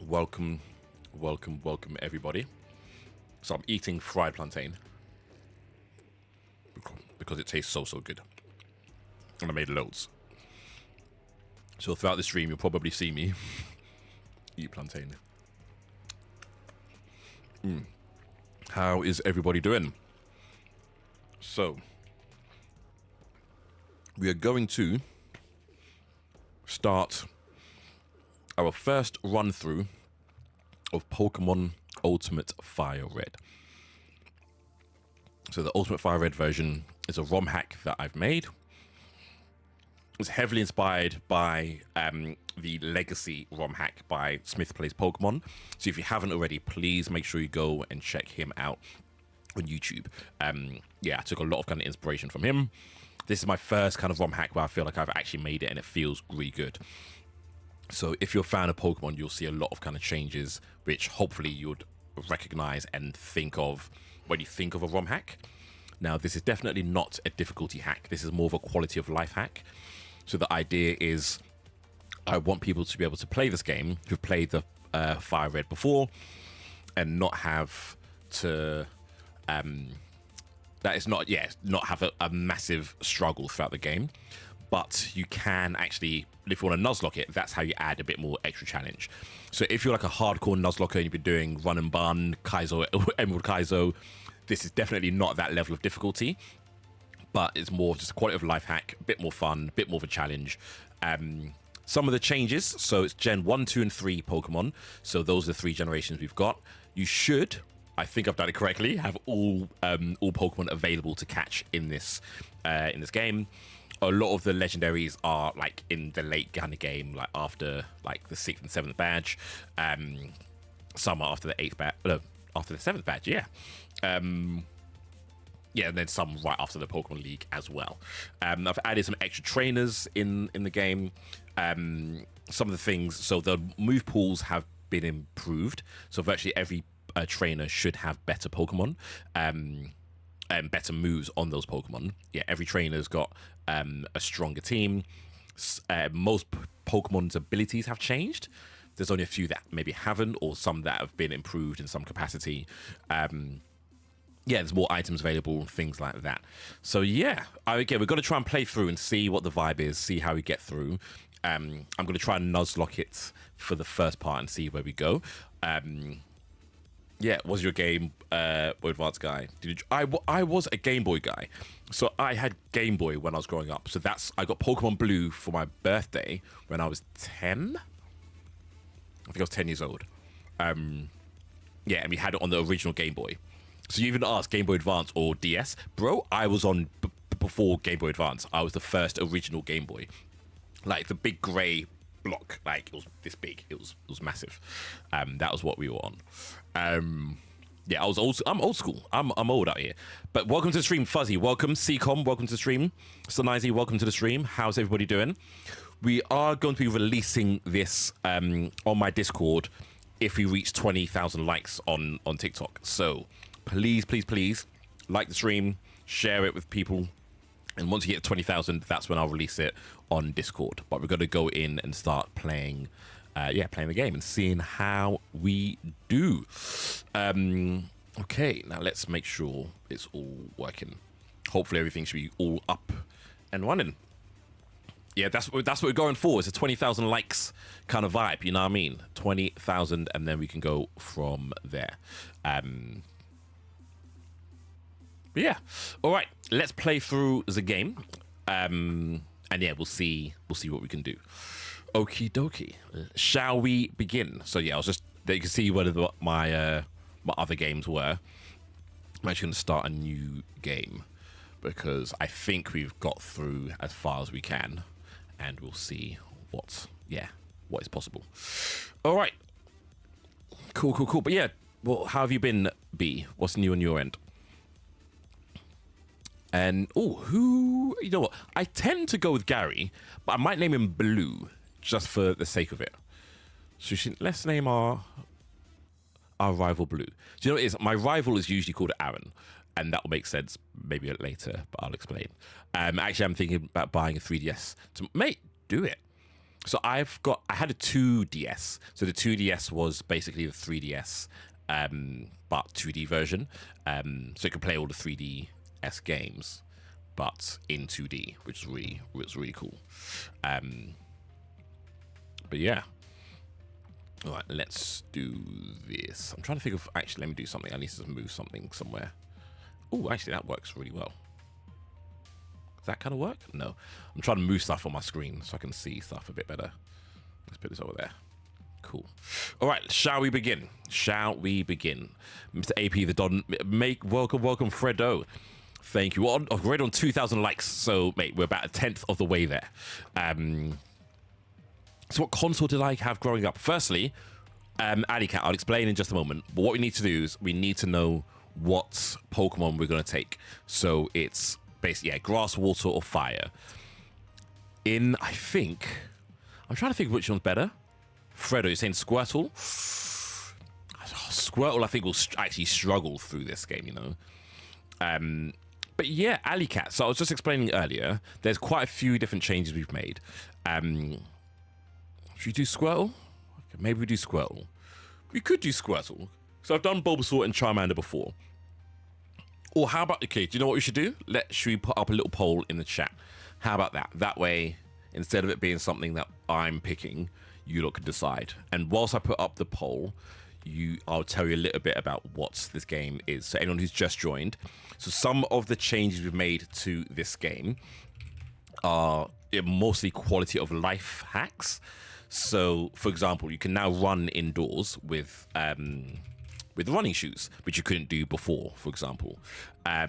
Welcome, welcome everybody. So I'm eating fried plantain because it tastes so good. And I made loads. So throughout the stream you'll probably see me eat plantain. How is everybody doing? So we are going to start our first run through of Pokemon Ultimate FireRed. So the Ultimate FireRed version is a ROM hack that I've made. It's heavily inspired by the Legacy ROM hack by Smith Plays Pokemon. So if you haven't already, please make sure you go and check him out on YouTube. Yeah, I took a lot of kind of inspiration from him. This is my first kind of ROM hack where I feel like I've actually made it and it feels really good. So if you're a fan of Pokemon, you'll see a lot of kind of changes, which hopefully you'd recognize and think of when you think of a ROM hack. Now, this is definitely not a difficulty hack. This is more of a quality of life hack. So the idea is I want people to be able to play this game who've played the FireRed before and not have to not have a massive struggle throughout the game. But you can actually, if you want to Nuzlocke it, that's how you add a bit more extra challenge. So if you're like a hardcore Nuzlocker and you've been doing Run and Bun, Kaizo, Emerald Kaizo, this is definitely not that level of difficulty. But it's more just a quality of life hack, a bit more fun, a bit more of a challenge. Some of the changes, so it's Gen 1, 2, and 3 Pokemon. So those are the 3 generations we've got. You should, I think I've done it correctly, have all Pokemon available to catch in this game. A lot of the legendaries are like in the late kind of game, like after like the 6th and 7th badge. Some are after the 8th badge, after the 7th badge, yeah. Yeah, and then some right after the Pokemon League as well. I've added some extra trainers in the game. Some of the things, so the move pools have been improved. So virtually every trainer should have better Pokemon. And better moves on those Pokemon. Yeah, every trainer's got a stronger team. Most Pokemon's abilities have changed. There's only a few that maybe haven't, or some that have been improved in some capacity. Yeah, there's more items available, things like that. So yeah, again, we're going to try and play through and see what the vibe is, see how we get through. I'm going to try and Nuzlocke it for the first part and see where we go. Yeah, was your Game Boy Advance guy? I was a Game Boy guy. So I had Game Boy when I was growing up. So I got Pokemon Blue for my birthday when I was 10. I think I was 10 years old. Yeah, and we had it on the original Game Boy. So you even asked Game Boy Advance or DS? Bro, I was on before Game Boy Advance. I was the first original Game Boy. Like the big grey block, like it was this big, it was massive. That was what we were on. Yeah, I'm old school. I'm old out here. But welcome to the stream, Fuzzy. Welcome, CCOM. Welcome to the stream. Sonizy, welcome to the stream. How's everybody doing? We are going to be releasing this on my Discord if we reach 20,000 likes on TikTok. So please like the stream, share it with people. And once you get 20,000, that's when I'll release it on Discord. But we're going to go in and start playing the game and seeing how we do. Okay, now let's make sure it's all working. Hopefully everything should be all up and running. Yeah, that's what we're going for. It's a 20,000 likes kind of vibe, you know what I mean? 20,000, and then we can go from there. But yeah, all right, let's play through the game, and yeah, we'll see what we can do. Okie dokie. Shall we begin? So yeah, I was just there. You can see where my other games were. I'm actually going to start a new game because I think we've got through as far as we can, and we'll see what is possible. All right, cool. But yeah, well, how have you been, B? What's new on your end? And you know what? I tend to go with Gary, but I might name him Blue just for the sake of it. So let's name our rival Blue. Do you know what it is? My rival is usually called Aaron, and that will make sense maybe later, but I'll explain. Actually, I'm thinking about buying a 3DS. Mate, do it. So I had a 2DS. So the 2DS was basically the 3DS, but 2D version. So you could play all the 3DS games, but in 2D, which was really cool. But yeah. All right, let's do this. I'm trying to think of, actually, let me do something. I need to move something somewhere. Oh, actually, that works really well. Does that kind of work? No. I'm trying to move stuff on my screen so I can see stuff a bit better. Let's put this over there. Cool. All right, shall we begin? Shall we begin? Mr. AP, the Don, welcome, Fredo. Thank you. We're already on 2,000 likes, so, mate, we're about a 10th of the way there. So what console did I have growing up? Firstly, Alleycat, I'll explain in just a moment. But what we need to do is we need to know what Pokemon we're going to take. So it's basically, grass, water, or fire. I'm trying to think which one's better. Fredo, you're saying Squirtle? Squirtle, I think, will actually struggle through this game, you know. But yeah, Alleycat. So I was just explaining earlier, there's quite a few different changes we've made. Should we do Squirtle? Okay, maybe we do Squirtle. We could do Squirtle. So I've done Bulbasaur and Charmander before. Or how about, okay, do you know what we should do? Should we put up a little poll in the chat? How about that? That way, instead of it being something that I'm picking, you lot can decide. And whilst I put up the poll, I'll tell you a little bit about what this game is. So anyone who's just joined. So some of the changes we've made to this game are mostly quality of life hacks. So, for example, you can now run indoors with running shoes, which you couldn't do before, for example. There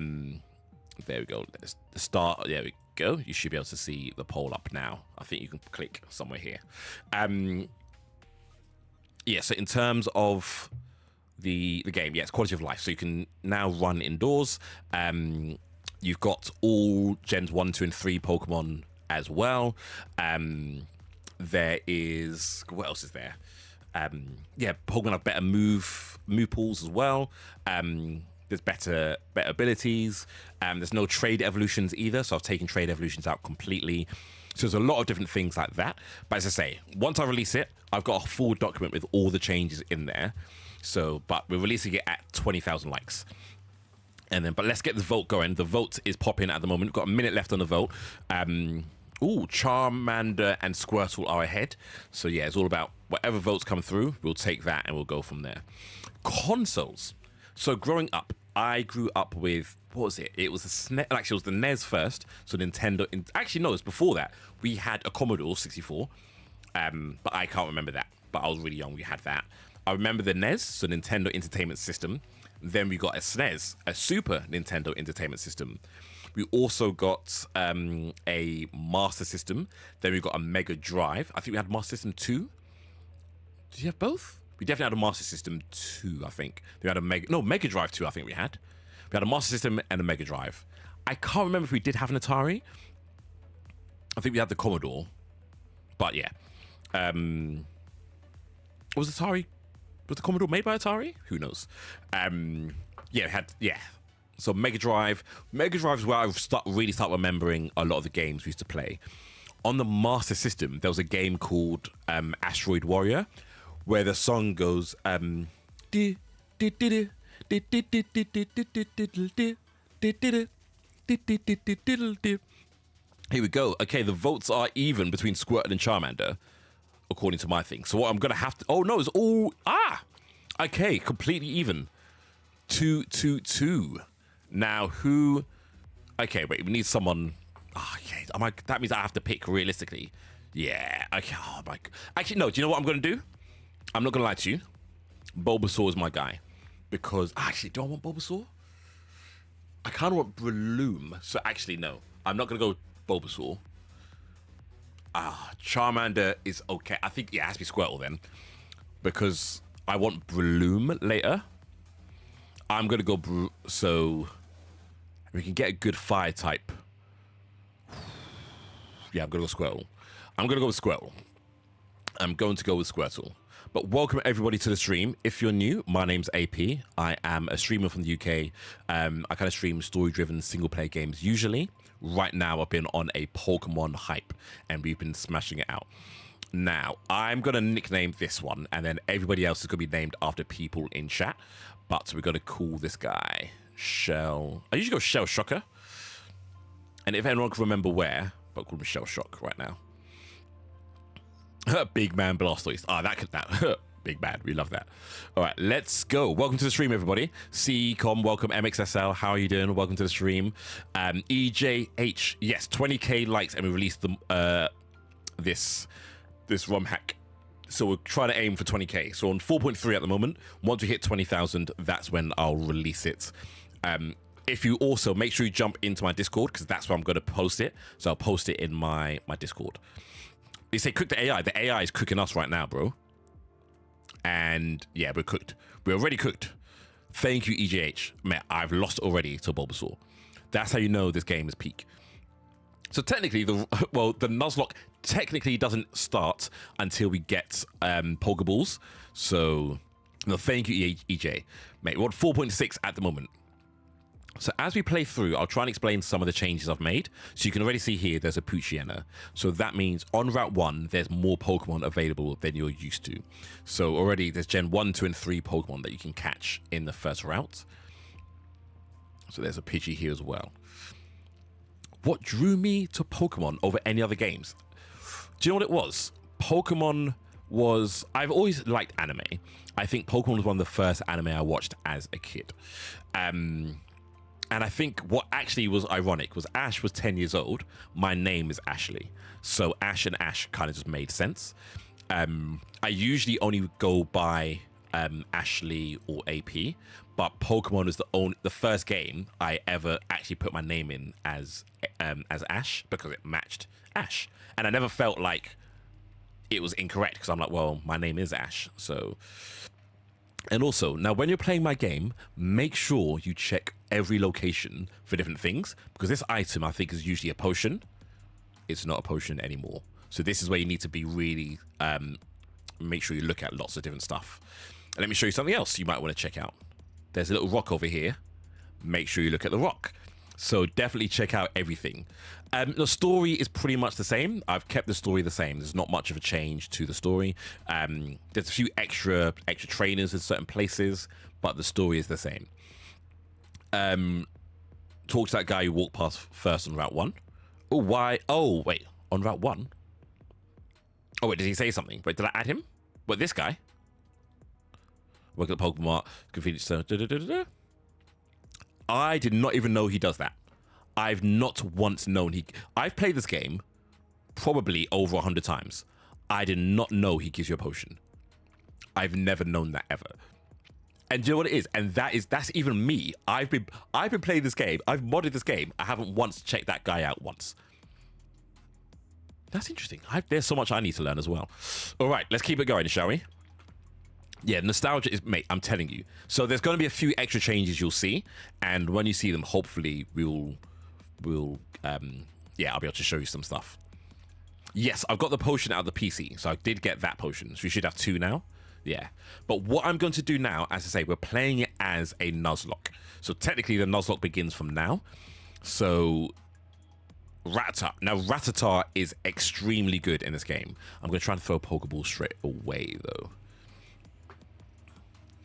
we go. Let's start. There we go. You should be able to see the poll up now. I think you can click somewhere here. So in terms of the game, it's quality of life. So you can now run indoors. You've got all Gens 1, 2, and 3 Pokemon as well. There is, what else is there? Pokemon have better move pools as well. There's better abilities. There's no trade evolutions either, so I've taken trade evolutions out completely. So there's a lot of different things like that. But as I say, once I release it, I've got a full document with all the changes in there. So, but we're releasing it at 20,000 likes. But let's get the vote going. The vote is popping at the moment. We've got a minute left on the vote. Charmander and Squirtle are ahead. So yeah, it's all about whatever votes come through, we'll take that and we'll go from there. Consoles. So growing up, I grew up with, what was it? It was the SNES, actually it was the NES first. So Nintendo, actually no, it was before that. We had a Commodore 64, but I can't remember that. But I was really young, we had that. I remember the NES, so Nintendo Entertainment System. Then we got a SNES, a Super Nintendo Entertainment System. We also got a Master System. Then we got a Mega Drive. I think we had Master System 2. Did you have both? We definitely had a Master System 2, I think. We had Mega Drive 2, I think we had. We had a Master System and a Mega Drive. I can't remember if we did have an Atari. I think we had the Commodore. But yeah. Was the Commodore made by Atari? Who knows? So Mega Drive. Mega Drive is where I really start remembering a lot of the games we used to play. On the Master System, there was a game called Asteroid Warrior, where the song goes, here we go. Okay, the votes are even between Squirtle and Charmander, according to my thing. So what I'm going to have to... Oh, no, it's all... Okay, completely even. 2-2-2. Now, who... Okay, wait, we need someone... Okay, that means I have to pick realistically. Yeah, okay, oh my... Actually, no, do you know what I'm going to do? I'm not going to lie to you. Bulbasaur is my guy. Because... Actually, do I want Bulbasaur? I kind of want Breloom. So actually, no. I'm not going to go Bulbasaur. Charmander is okay. I think, it has to be Squirtle then. Because I want Breloom later. I'm going to go... So... We can get a good fire type. Yeah, I'm going to go Squirtle. I'm going to go with Squirtle. I'm going to go with Squirtle. But welcome everybody to the stream. If you're new, my name's AP. I am a streamer from the UK. I kind of stream story-driven single-player games usually. Right now, I've been on a Pokemon hype, and we've been smashing it out. Now, I'm going to nickname this one, and then everybody else is going to be named after people in chat. But we're going to call this guy Shell. I usually go Shell Shocker. And if anyone can remember where, but call him Shell Shock right now. Big Man Blastoise. Ah, that. Big man, we love that. All right, let's go. Welcome to the stream, everybody. CCom, welcome. MXSL, how are you doing? Welcome to the stream. EJH, yes, 20k likes, and we released the this ROM hack. So we're trying to aim for 20k. So on 4.3 at the moment. Once we hit 20,000, that's when I'll release it. If you also make sure you jump into my Discord, because that's where I'm going to post it. So I'll post it in my Discord. They say cook the AI. The AI is cooking us right now, bro. And yeah, we're cooked. We're already cooked. Thank you, EJH. Man, I've lost already to Bulbasaur. That's how you know this game is peak. So technically, the Nuzlocke technically doesn't start until we get Pokeballs. So, no, thank you, EJ. Mate, we're on 4.6 at the moment. So as we play through, I'll try and explain some of the changes I've made. So you can already see here, there's a Poochyena. So that means on Route 1, there's more Pokemon available than you're used to. So already there's Gen 1, 2, and 3 Pokemon that you can catch in the first route. So there's a Pidgey here as well. What drew me to Pokemon over any other games? Do you know what it was? Pokemon was... I've always liked anime. I think Pokemon was one of the first anime I watched as a kid. And I think what actually was ironic was Ash was 10 years old. My name is Ashley. So Ash and Ash kind of just made sense. I usually only go by Ashley or AP, but Pokemon is the first game I ever actually put my name in as Ash because it matched Ash. And I never felt like it was incorrect because I'm like, well, my name is Ash. So... And also, now when you're playing my game, make sure you check every location for different things, because this item I think is usually a potion. It's not a potion anymore. So this is where you need to be really, make sure you look at lots of different stuff. And let me show you something else you might want to check out. There's a little rock over here. Make sure you look at the rock. So definitely check out everything. The story is pretty much the same. I've kept the story the same. There's not much of a change to the story. There's a few extra trainers in certain places, but the story is the same. Talk to that guy who walked past first on Route 1. Oh, why? Oh, wait. On Route 1? Oh, wait, did he say something? Wait, did I add him? What, this guy? Work at the Pokemon Mart. Convenience store. I did not even know he does that. I've not once known he... I've played this game probably over 100 times. I did not know he gives you a potion. I've never known that ever. And do you know what it is? And that's even me. I've been playing this game. I've modded this game. I haven't once checked that guy out once. That's interesting. There's so much I need to learn as well. All right, let's keep it going, shall we? Yeah, nostalgia is, mate, I'm telling you. So there's going to be a few extra changes you'll see. And when you see them, hopefully I'll be able to show you some stuff. Yes, I've got the potion out of the PC. So I did get that potion. So we should have 2 now. Yeah. But what I'm going to do now, as I say, we're playing it as a Nuzlocke. So technically the Nuzlocke begins from now. So Rattata. Now Rattata is extremely good in this game. I'm going to try and throw a Pokeball straight away, though.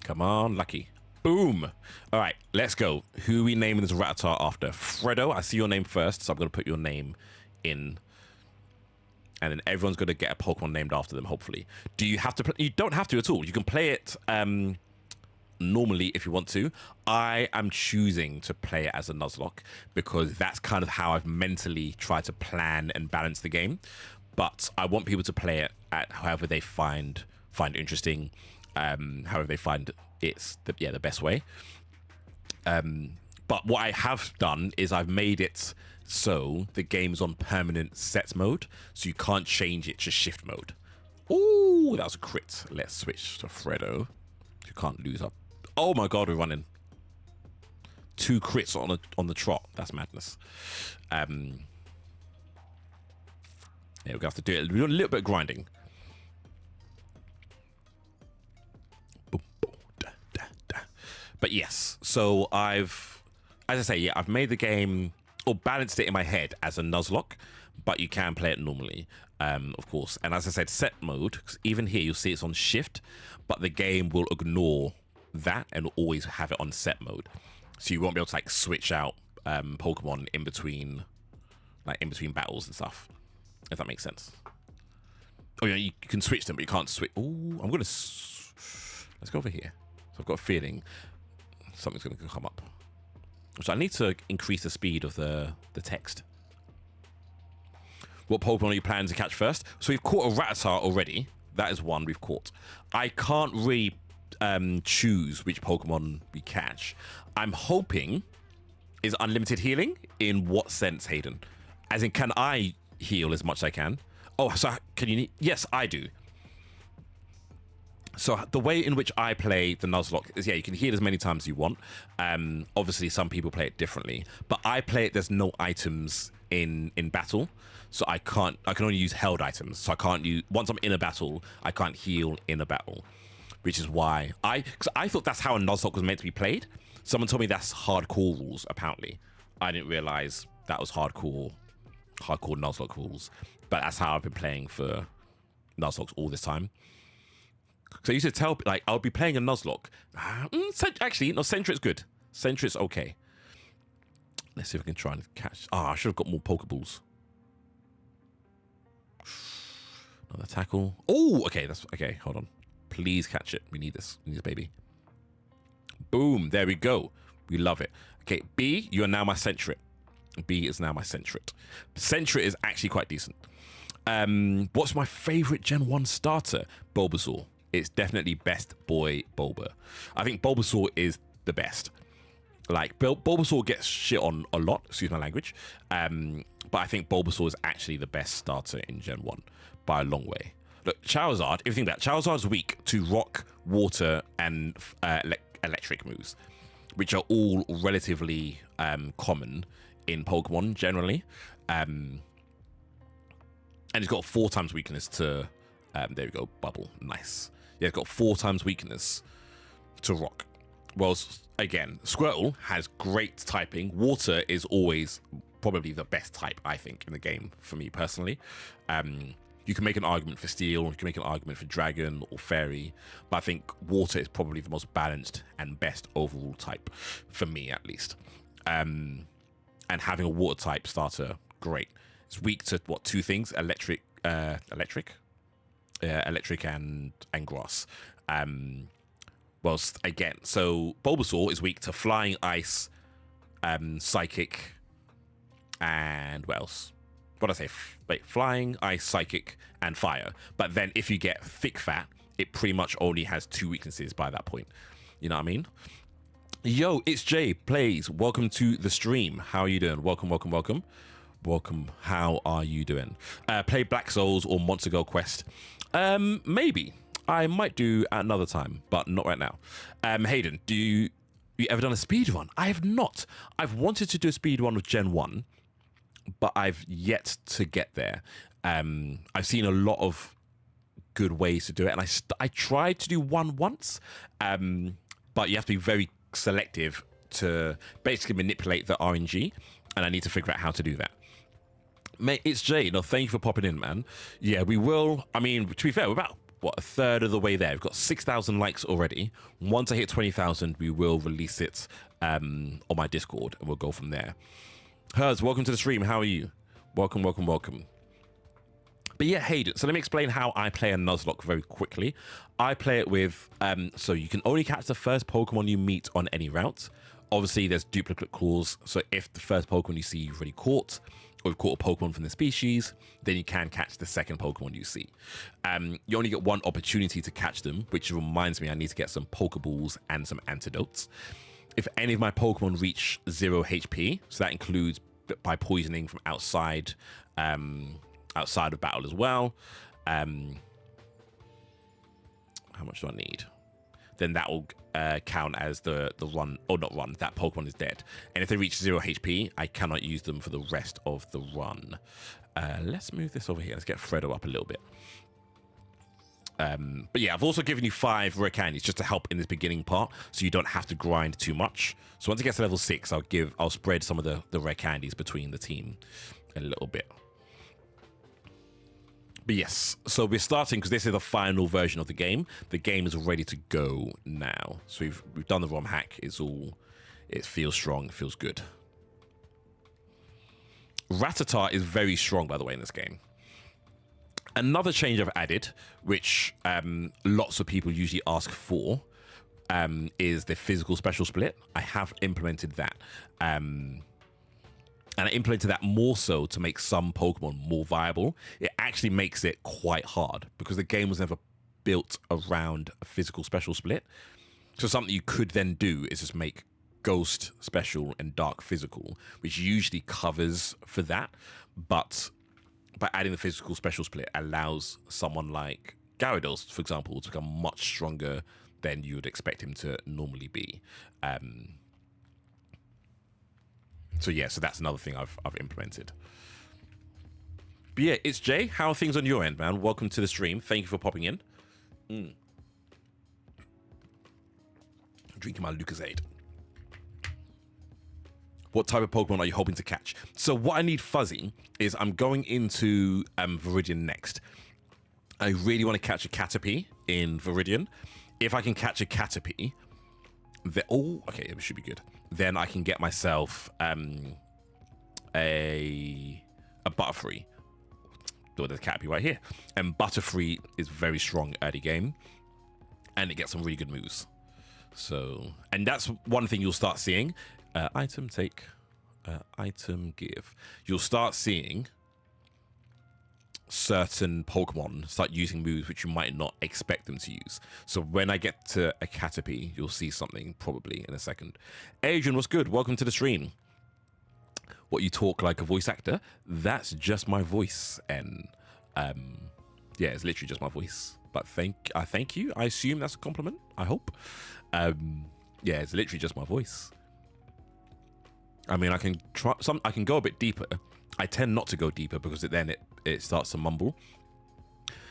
Come on, Lucky. Boom. All right, let's go. Who are we naming this Rattata after? Fredo, I see your name first, so I'm going to put your name in. And then everyone's going to get a Pokemon named after them, hopefully. Do you have to play? You don't have to at all. You can play it normally if you want to. I am choosing to play it as a Nuzlocke because that's kind of how I've mentally tried to plan and balance the game. But I want people to play it at however they find it interesting. However they find it's the best way. But what I have done is I've made it so the game's on permanent set mode, so you can't change it to shift mode. Ooh, that was a crit. Let's switch to Fredo. You can't lose up. Oh my god, we're running 2 crits on the trot. That's madness. Yeah, we're gonna have to do it. We're doing a little bit of grinding. But yes, so I've made the game or balanced it in my head as a Nuzlocke, but you can play it normally. of course. And as I said, set mode, 'cause even here you'll see it's on shift, but the game will ignore that and always have it on set mode. So you won't be able to like switch out Pokemon in between battles and stuff, if that makes sense. Oh yeah, you can switch them, but you can't switch. Oh, let's go over here. So I've got a feeling something's going to come up. So I need to increase the speed of the text. What Pokemon are you planning to catch first? So we've caught a Rattata already. That is one we've caught. I can't really choose which Pokemon we catch. I'm hoping is unlimited healing. In what sense, Hayden? As in, can I heal as much as I can? Oh, so can you? Yes, I do. So the way in which I play the Nuzlocke is, yeah, you can heal as many times as you want. Obviously, some people play it differently, but I play it. There's no items in battle, so I can only use held items. So I can't use, once I'm in a battle, I can't heal in a battle, which is why because I thought that's how a Nuzlocke was meant to be played. Someone told me that's hardcore rules. Apparently, I didn't realize that was hardcore Nuzlocke rules, but that's how I've been playing for Nuzlocke all this time. So I used to tell, like, I'll be playing a Nuzlocke. Actually, no, Sentry's good. Sentry's okay. Let's see if I can try and catch. I should have got more Pokeballs. Another tackle. Oh, okay, that's okay. Hold on. Please catch it. We need this. We need this baby. Boom. There we go. We love it. Okay, B, you are now my Sentret. B is now my Sentret. Sentret is actually quite decent. What's my favorite Gen 1 starter? Bulbasaur. It's definitely best boy Bulba. I think Bulbasaur is the best. Like, Bulbasaur gets shit on a lot, excuse my language. But I think Bulbasaur is actually the best starter in Gen 1 by a long way. Look, Charizard, if you think about it, Charizard's weak to rock, water, and electric moves, which are all relatively common in Pokemon generally. And it's got 4 times weakness to, there we go, Bubble, nice. Yeah, it's got 4 times weakness to rock. Well, again, Squirtle has great typing. Water is always probably the best type, I think, in the game, for me personally. You can make an argument for Steel, you can make an argument for Dragon or Fairy, but I think Water is probably the most balanced and best overall type, for me at least. And having a Water type starter, great. It's weak to, what, 2 things? Electric and grass. Well, again, so Bulbasaur is weak to flying, ice, psychic, and what else? What did I say? Wait, flying, ice, psychic, and fire. But then if you get thick fat, it pretty much only has 2 weaknesses by that point. You know what I mean? Yo, it's Jay Plays. Welcome to the stream. How are you doing? Welcome, welcome, welcome. Welcome. How are you doing? Play Black Souls or Monster Girl Quest? Maybe. I might do at another time, but not right now. Hayden, you ever done a speed run? I have not. I've wanted to do a speed run with Gen 1, but I've yet to get there. I've seen a lot of good ways to do it, and I tried to do one once, but you have to be very selective to basically manipulate the RNG, and I need to figure out how to do that. Mate, it's Jay. No, thank you for popping in, man. Yeah, we will. I mean, to be fair, we're about, a third of the way there. We've got 6,000 likes already. Once I hit 20,000, we will release it on my Discord, and we'll go from there. Hers, welcome to the stream. How are you? Welcome, welcome, welcome. But yeah, Hayden, so let me explain how I play a Nuzlocke very quickly. I play it with, so you can only catch the first Pokemon you meet on any route. Obviously, there's duplicate calls, so if the first Pokemon you see you've already caught, or you've caught a Pokemon from the species, then you can catch the second Pokemon you see. You only get 1 opportunity to catch them, which reminds me I need to get some Pokeballs and some antidotes. If any of my Pokemon reach 0 HP, so that includes by poisoning from outside of battle as well. How much do I need? Then that will count as the run, or not run, that Pokemon is dead. And if they reach 0 HP, I cannot use them for the rest of the run. Let's move this over here. Let's get Fredo up a little bit. But yeah, I've also given you 5 rare candies just to help in this beginning part, so you don't have to grind too much. So once it gets to level 6, I'll spread some of the rare candies between the team a little bit. But yes, so we're starting because this is the final version of the game. The game is ready to go now. So we've done the ROM hack. It feels strong. It feels good. Ratata is very strong, by the way, in this game. Another change I've added, which lots of people usually ask for, is the physical special split. I have implemented that. And I implemented that more so to make some Pokemon more viable. It actually makes it quite hard because the game was never built around a physical special split. So something you could then do is just make Ghost special and Dark physical, which usually covers for that. But by adding the physical special split allows someone like Gyarados, for example, to become much stronger than you would expect him to normally be. So yeah, so that's another thing I've implemented. But yeah, it's Jay. How are things on your end, man? Welcome to the stream. Thank you for popping in. Drinking my Lucozade. What type of Pokemon are you hoping to catch? So what I need, Fuzzy, is I'm going into Viridian next. I really want to catch a Caterpie in Viridian. If I can catch a Caterpie, oh, okay, it should be good. Then I can get myself a Butterfree. There's a Caterpie right here. And Butterfree is very strong early game. And it gets some really good moves. So, and that's one thing you'll start seeing. Item take, item give. You'll start seeing certain Pokemon start using moves which you might not expect them to use. So when I get to a Caterpie, you'll see something probably in a second. Adrian, what's good? Welcome to the stream. What, you talk like a voice actor? That's just my voice. And yeah, it's literally just my voice. But thank you. I assume that's a compliment. I hope. Yeah, it's literally just my voice. I mean, I can try some. I can go a bit deeper. I tend not to go deeper because then it starts to mumble.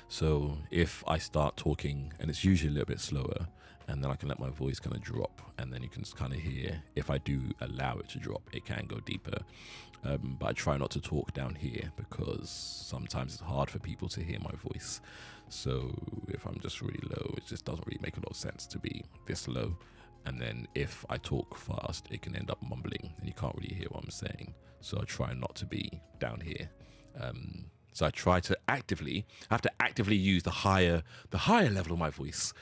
So if I start talking, and it's usually a little bit slower, and then I can let my voice kind of drop, and then you can kind of hear, if I do allow it to drop, it can go deeper. But I try not to talk down here because sometimes it's hard for people to hear my voice. So if I'm just really low, it just doesn't really make a lot of sense to be this low. And then if I talk fast, it can end up mumbling and you can't really hear what I'm saying. So I try not to be down here. So I try to actively use the higher level of my voice.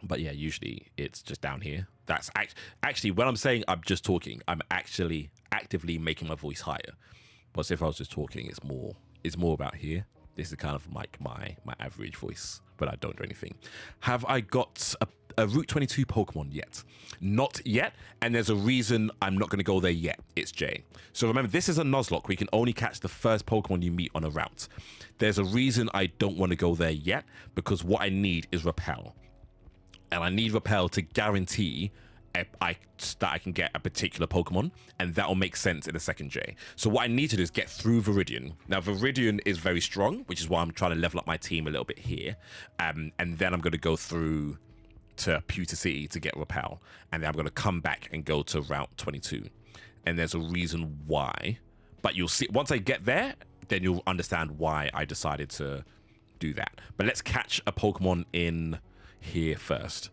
But yeah, usually it's just down here. That's actually when I'm saying I'm just talking, I'm actually actively making my voice higher. But if I was just talking, it's more about here. This is kind of like my average voice, but I don't do anything. Have I got a Route 22 Pokemon yet? Not yet, and there's a reason I'm not going to go there yet. It's Jay. So remember, this is a Nuzlocke. We can only catch the first Pokemon you meet on a route. There's a reason I don't want to go there yet, because what I need is Repel. And I need Repel to guarantee that I can get a particular Pokemon, and that will make sense in a second, Jay. So what I need to do is get through Viridian. Now, Viridian is very strong, which is why I'm trying to level up my team a little bit here. And then I'm going to go through to Pewter City to get Repel. And then I'm going to come back and go to Route 22. And there's a reason why. But you'll see, once I get there, then you'll understand why I decided to do that. But let's catch a Pokemon in here first.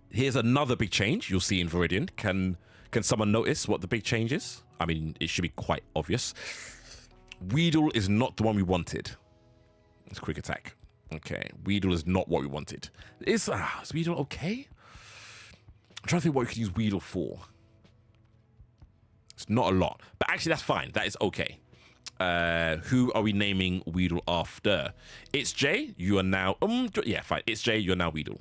Here's another big change you'll see in Viridian. Can someone notice what the big change is? I mean, it should be quite obvious. Weedle is not the one we wanted. It's quick attack. Okay, Weedle is not what we wanted. Is Weedle okay? I'm trying to think what we could use Weedle for. It's not a lot, but actually that's fine. That is okay. Who are we naming Weedle after? It's Jay. You are now yeah, fine. It's Jay. You're now Weedle.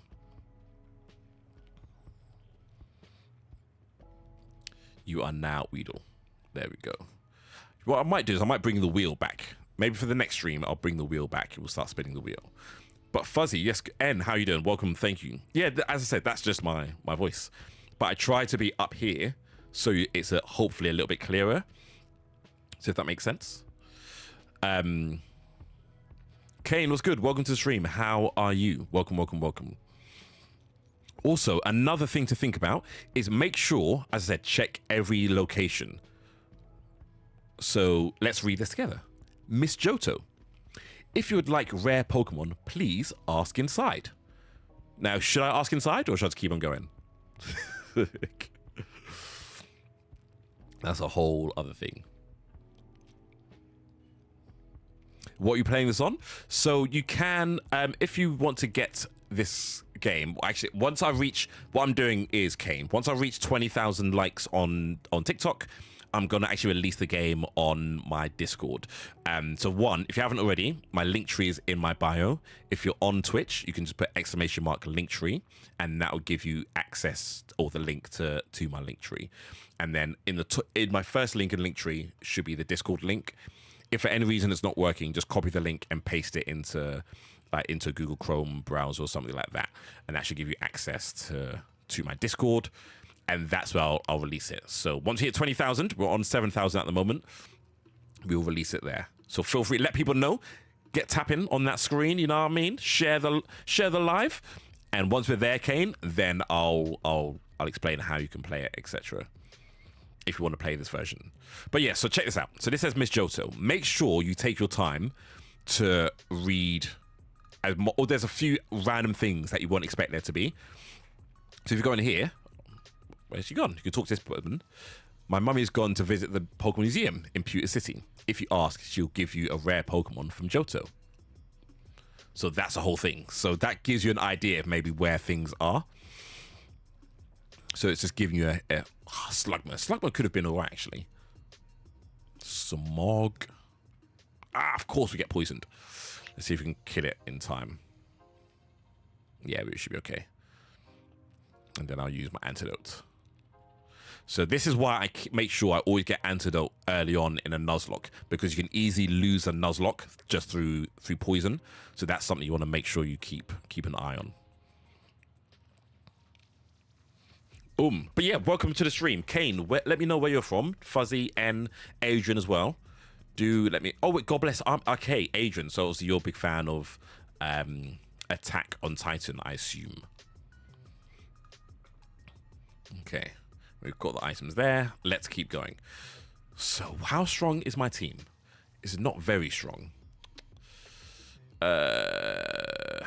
You are now Weedle. There we go. What I might do is I might bring the wheel back. Maybe for the next stream, I'll bring the wheel back. We'll start spinning the wheel. But Fuzzy, yes, N, how you doing? Welcome, thank you. Yeah, as I said, that's just my voice. But I try to be up here, so it's hopefully a little bit clearer. So if that makes sense. Kane, what's good? Welcome to the stream. How are you? Welcome, welcome, welcome. Also, another thing to think about is make sure, as I said, check every location. So let's read this together. Miss Johto, if you would like rare Pokemon, please ask inside. Now, should I ask inside or should I just keep on going? That's a whole other thing. What are you playing this on? So you can, if you want to get this game, actually, once I reach, what I'm doing is, Kane, once I reach 20,000 likes on TikTok, I'm going to actually release the game on my Discord. So one, if you haven't already, my link tree is in my bio. If you're on Twitch, you can just put !link tree, and that will give you access or the link to my link tree. And then in my first link in link tree should be the Discord link. If for any reason it's not working, just copy the link and paste it into Google Chrome browser or something like that, and that should give you access to my Discord. And that's where I'll release it. So once we hit 20,000, we're on 7,000 at the moment, we'll release it there. So feel free, let people know, get tapping on that screen, you know what I mean? Share the live. And once we're there, Kane, then I'll explain how you can play it, etc. if you want to play this version. But yeah, so check this out. So this says Miss Johto. Make sure you take your time to read, or there's a few random things that you won't expect there to be. So if you go in here, where's she gone? You can talk to this woman. My mummy's gone to visit the Pokemon Museum in Pewter City. If you ask, she'll give you a rare Pokemon from Johto. So that's a whole thing. So that gives you an idea of maybe where things are. So it's just giving you a Slugma. Slugma could have been alright, actually. Smog. Of course we get poisoned. Let's see if we can kill it in time. Yeah, we should be okay. And then I'll use my antidote. So this is why I make sure I always get antidote early on in a Nuzlocke, because you can easily lose a Nuzlocke just through poison. So that's something you want to make sure you keep an eye on. Boom. But yeah, welcome to the stream. Kane, let me know where you're from. Fuzzy and Adrian as well. Do let me... Oh, wait, God bless. Okay, Adrian. So obviously you're a big fan of Attack on Titan, I assume. Okay. We've got the items there. Let's keep going. So how strong is my team? Is it not very strong? You're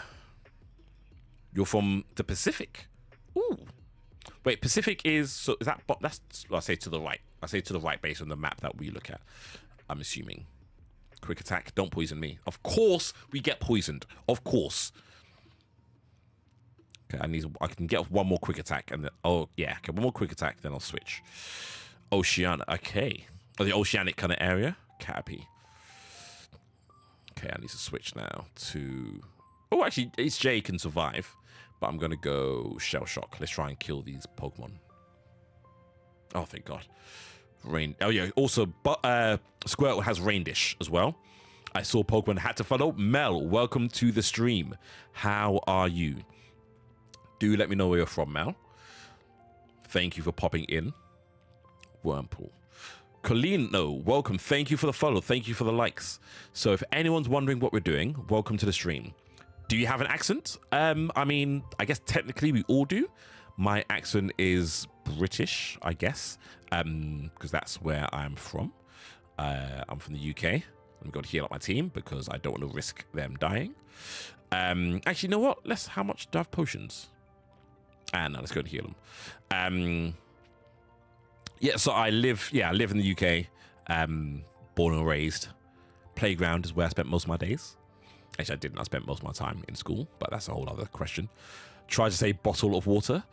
from the Pacific. Ooh. Wait, Pacific is... So is that... That's... I say to the right. I say to the right based on the map that we look at. I'm assuming. Quick attack. Don't poison me. Of course we get poisoned. Of course. Okay, I can get off one more quick attack and then... Oh, yeah. Okay, one more quick attack, then I'll switch. Oceania. Okay. Oh, the oceanic kind of area. Caterpie. Okay, I need to switch now to... Oh, actually, Ace J can survive. But I'm going to go Shell Shock. Let's try and kill these Pokemon. Oh, thank God. Rain. Oh, yeah. Also, Squirtle has Rain Dish as well. I saw Pokemon had to follow. Mel, welcome to the stream. How are you? Do let me know where you're from, Mel. Thank you for popping in. Wormpool. Colleen, no, welcome. Thank you for the follow. Thank you for the likes. So if anyone's wondering what we're doing, welcome to the stream. Do you have an accent? I mean, I guess technically we all do. My accent is British, I guess, because that's where I'm from. I'm from the UK. I'm going to heal up my team because I don't want to risk them dying. Actually, you know what? How much do I have potions? No, let's go and heal them. Yeah, so I live in the UK. Born and raised. Playground is where I spent most of my days. Actually, I didn't. I spent most of my time in school, but that's a whole other question. Try to say bottle of water.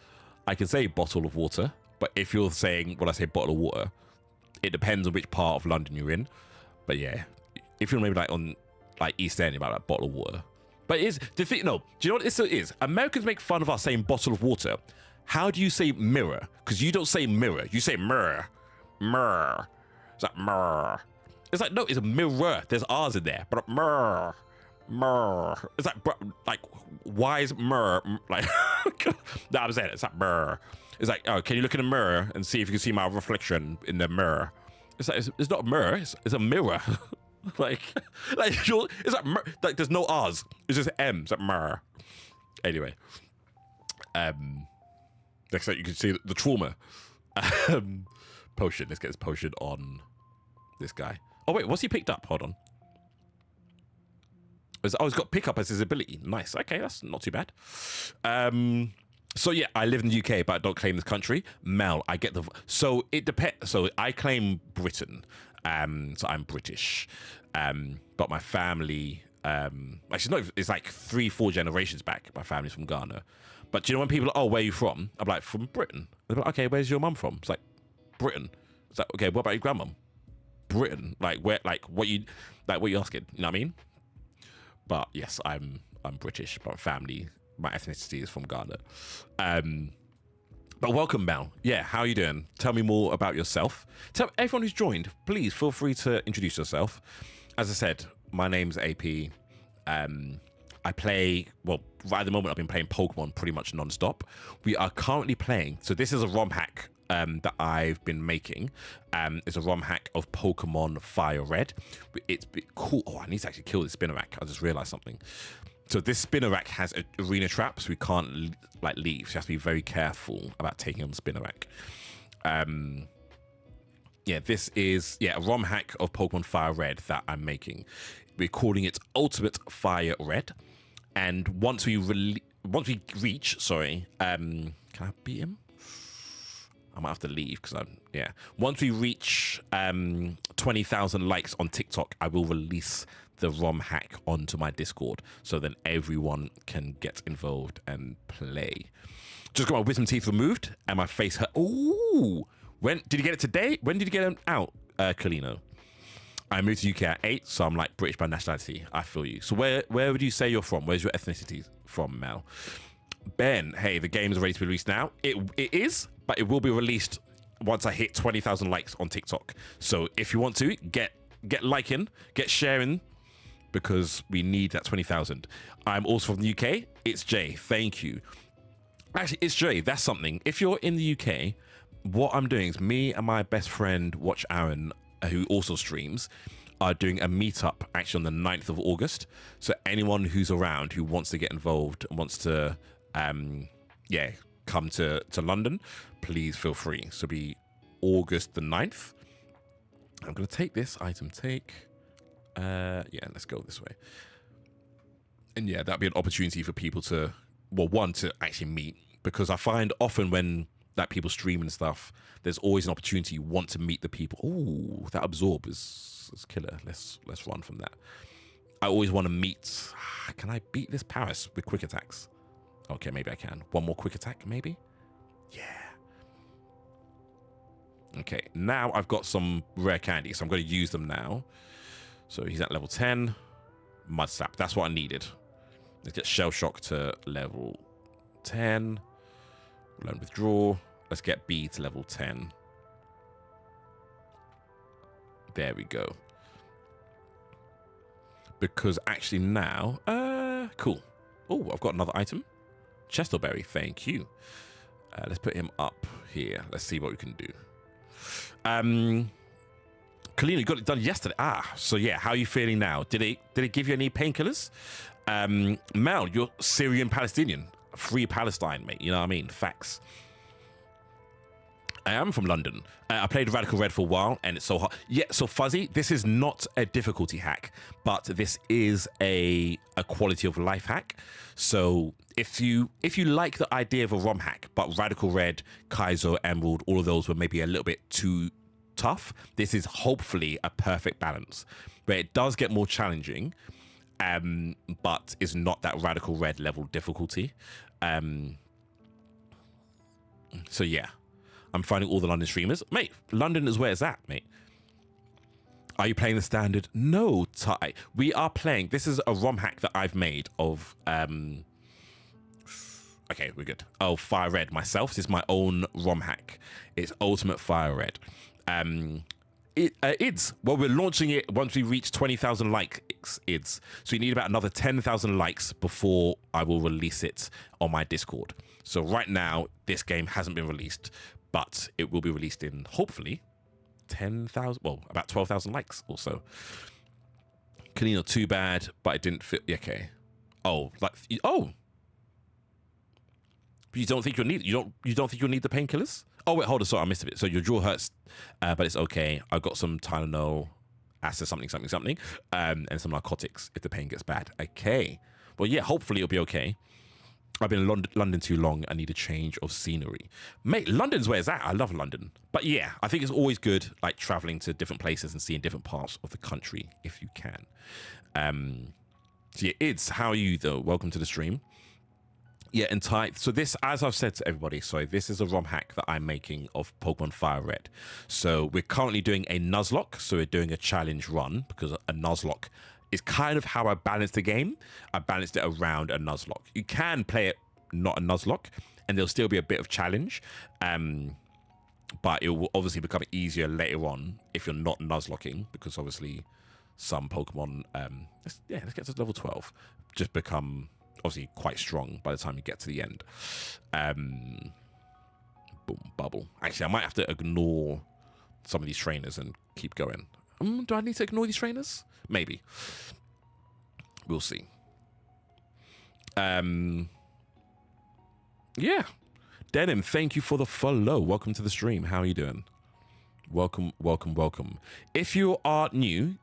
I can say bottle of water, but if you're saying when I say bottle of water, it depends on which part of London you're in. But yeah, if you're maybe on East End, about like bottle of water. But it is the thing. No, do you know what this is? Americans make fun of us saying bottle of water. How do you say mirror? Because you don't say mirror. You say mirror. Mirror. It's like mirror. It's like, no, it's a mirror. There's R's in there. But mirror. Mirror. It's like why is mirror like no, I'm saying it's like mirror. It's like, oh, can you look in the mirror and see if you can see my reflection in the mirror? It's like it's not a mirror, it's a mirror. like it's like there's no R's. It's just M. It's like mirror. Anyway. Next up you can see the trauma. Potion. Let's get this potion on this guy. Oh wait, what's he picked up? Hold on. He's got pickup as his ability. Nice. Okay, that's not too bad. So yeah, I live in the UK, but I don't claim this country. Mel, I get the. So it depends. So I claim Britain. So I'm British. But my family. Actually, no, it's like 3-4 generations back. My family's from Ghana. But do you know when people are, oh, where are you from? I'm like, from Britain. They're like, okay, where's your mum from? It's like, Britain. It's like, okay, what about your grandmum? Britain. Like, where? Like, what you asking? You know what I mean? But yes, I'm British, but family, my ethnicity is from Ghana. But welcome, Mel. Yeah, how are you doing? Tell me more about yourself. Tell everyone who's joined, please feel free to introduce yourself. As I said, my name's AP. I play, well, right at the moment, I've been playing Pokemon pretty much non-stop. We are currently playing, so this is a ROM hack that I've been making. It's a ROM hack of Pokemon FireRed. It's cool. Oh, I need to actually kill this Spinarak. I just realized something. So this Spinarak has an arena trap, so we can't like leave. So you have to be very careful about taking on the Spinarak. Yeah, this is a ROM hack of Pokemon FireRed that I'm making. We're calling it Ultimate FireRed. And once we reach, sorry, can I beat him? I might have to leave because once we reach 20,000 likes on TikTok, I will release the ROM hack onto my Discord so then everyone can get involved and play. Just got my wisdom teeth removed and my face hurt. Ooh, when did you get it today? When did you get it out, Kalino? I moved to UK at 8, so I'm like British by nationality. I feel you. So where would you say you're from? Where's your ethnicity from, Mel? Ben, hey, the game is ready to be released now. It is, but it will be released once I hit 20,000 likes on TikTok. So if you want to, get liking, get sharing, because we need that 20,000. I'm also from the UK. It's Jay. Thank you. Actually, it's Jay. That's something. If you're in the UK, what I'm doing is me and my best friend, Watch Aaron, who also streams, are doing a meetup actually on the 9th of August. So anyone who's around who wants to get involved and wants to, come to London, please feel free. So be August the 9th. I'm going to take this item, let's go this way. And yeah, that'd be an opportunity for people to, to actually meet, because I find often when that people stream and stuff, there's always an opportunity you want to meet the people. Ooh, that absorb is killer. Let's run from that. I always want to meet. Can I beat this Paris with quick attacks? Okay, maybe I can. One more quick attack, maybe? Yeah. Okay, now I've got some rare candy, so I'm going to use them now. So he's at level 10. Mud Slap, that's what I needed. Let's get Shell Shock to level 10. Learn Withdraw. Let's get B to level 10. There we go. Because actually now, cool. Oh, I've got another item. Chesterberry, thank you. Let's put him up here. Let's see what we can do. Kalina, you got it done yesterday. So yeah, how are you feeling now? Did it give you any painkillers? Mel, you're Syrian Palestinian. Free Palestine, mate. You know what I mean? Facts. I am from London. I played Radical Red for a while, and it's so hard. Yeah, so Fuzzy, this is not a difficulty hack, but this is a quality of life hack. So if you like the idea of a ROM hack, but Radical Red, Kaizo, Emerald, all of those were maybe a little bit too tough, this is hopefully a perfect balance, where it does get more challenging, but is not that Radical Red level difficulty. So yeah, I'm finding all the London streamers. Mate, London is where it's at, mate. Are you playing the standard? No, Ty. We are playing. This is a ROM hack that I've made of... Okay, we're good. Oh, FireRed myself. This is my own ROM hack. It's Ultimate FireRed. Well, we're launching it once we reach 20,000 likes. So you need about another 10,000 likes before I will release it on my Discord. So right now, this game hasn't been released, but it will be released in, hopefully, 10,000, well, about 12,000 likes or so. Kanino, too bad, but it didn't fit. Okay. Oh. But you don't think you'll need, you don't think you'll need the painkillers? Oh, wait, hold on. Sorry, I missed a bit. So your jaw hurts, but it's okay. I've got some Tylenol acid something, and some narcotics if the pain gets bad. Okay. Well, yeah, hopefully it'll be okay. I've been in London too long. I need a change of scenery. Mate, London's where it's at. I love London. But yeah, I think it's always good, like, traveling to different places and seeing different parts of the country if you can. So yeah, how are you, though? Welcome to the stream. Yeah, and so this, as I've said to everybody, so this is a ROM hack that I'm making of Pokemon FireRed. So we're currently doing a Nuzlocke. So we're doing a challenge run because a Nuzlocke is kind of how I balance the game. I balanced it around a Nuzlocke. You can play it not a Nuzlocke, and there'll still be a bit of challenge. But it will obviously become easier later on if you're not Nuzlocking, because obviously some Pokemon, let's get to level 12, just become obviously quite strong by the time you get to the end. Boom, bubble. Actually, I might have to ignore some of these trainers and keep going. Do I need to ignore these trainers? Maybe. We'll see. Yeah. Denim, thank you for the follow. Welcome to the stream. How are you doing? Welcome. If you are new,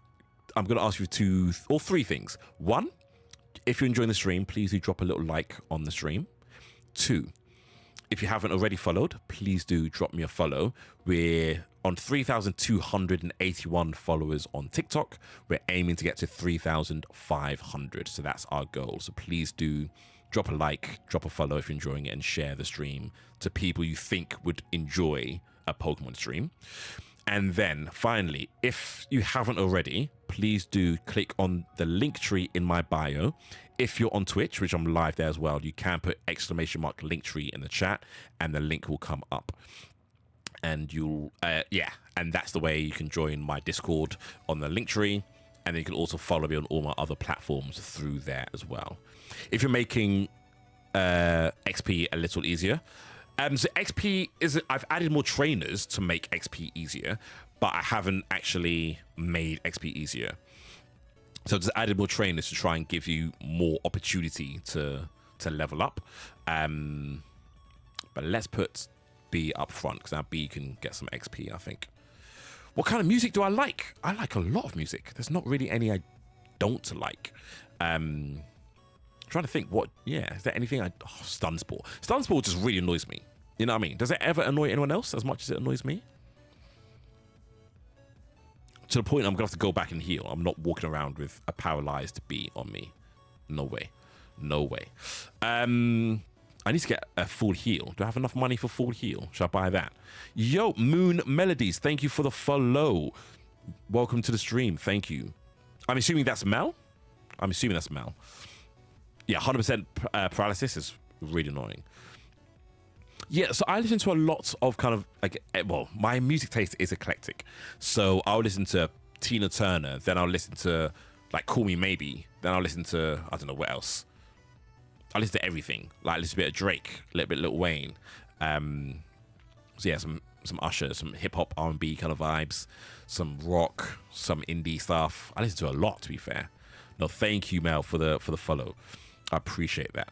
I'm going to ask you three things. One, if you're enjoying the stream, please do drop a little like on the stream. Two, if you haven't already followed, please do drop me a follow. We're on 3,281 followers on TikTok. We're aiming to get to 3,500. So that's our goal. So please do drop a like, drop a follow if you're enjoying it, and share the stream to people you think would enjoy a Pokemon stream. And then finally, if you haven't already, please do click on the link tree in my bio. If you're on Twitch, which I'm live there as well, you can put !! Linktree in the chat and the link will come up. And you'll, and that's the way you can join my Discord on the Linktree. And then you can also follow me on all my other platforms through there as well. If you're making XP a little easier, so XP I've added more trainers to make XP easier, but I haven't actually made XP easier. So just added more trainers to try and give you more opportunity to level up. But let's put B up front, because now B can get some XP, I think. What kind of music do I like? I like a lot of music. There's not really any I don't like. Trying to think is there anything Stun Spore. Stun Spore just really annoys me. You know what I mean? Does it ever annoy anyone else as much as it annoys me? To the point I'm gonna have to go back and heal. I'm not walking around with a paralyzed bee on me. No way. I need to get a full heal. Do I have enough money for full heal? Should I buy that? Yo, Moon Melodies, thank you for the follow. Welcome to the stream. Thank you. I'm assuming that's Mel. Yeah, 100% paralysis is really annoying. Yeah, so I listen to a lot of kind of like, my music taste is eclectic. So I'll listen to Tina Turner, then I'll listen to like Call Me Maybe, then I'll listen to, I don't know what else. I listen to everything. Like, I listen to a bit of Drake, a little bit of Lil Wayne. So yeah, some Usher, some hip hop, R&B kind of vibes, some rock, some indie stuff. I listen to a lot, to be fair. No, thank you, Mel, for the follow. I appreciate that.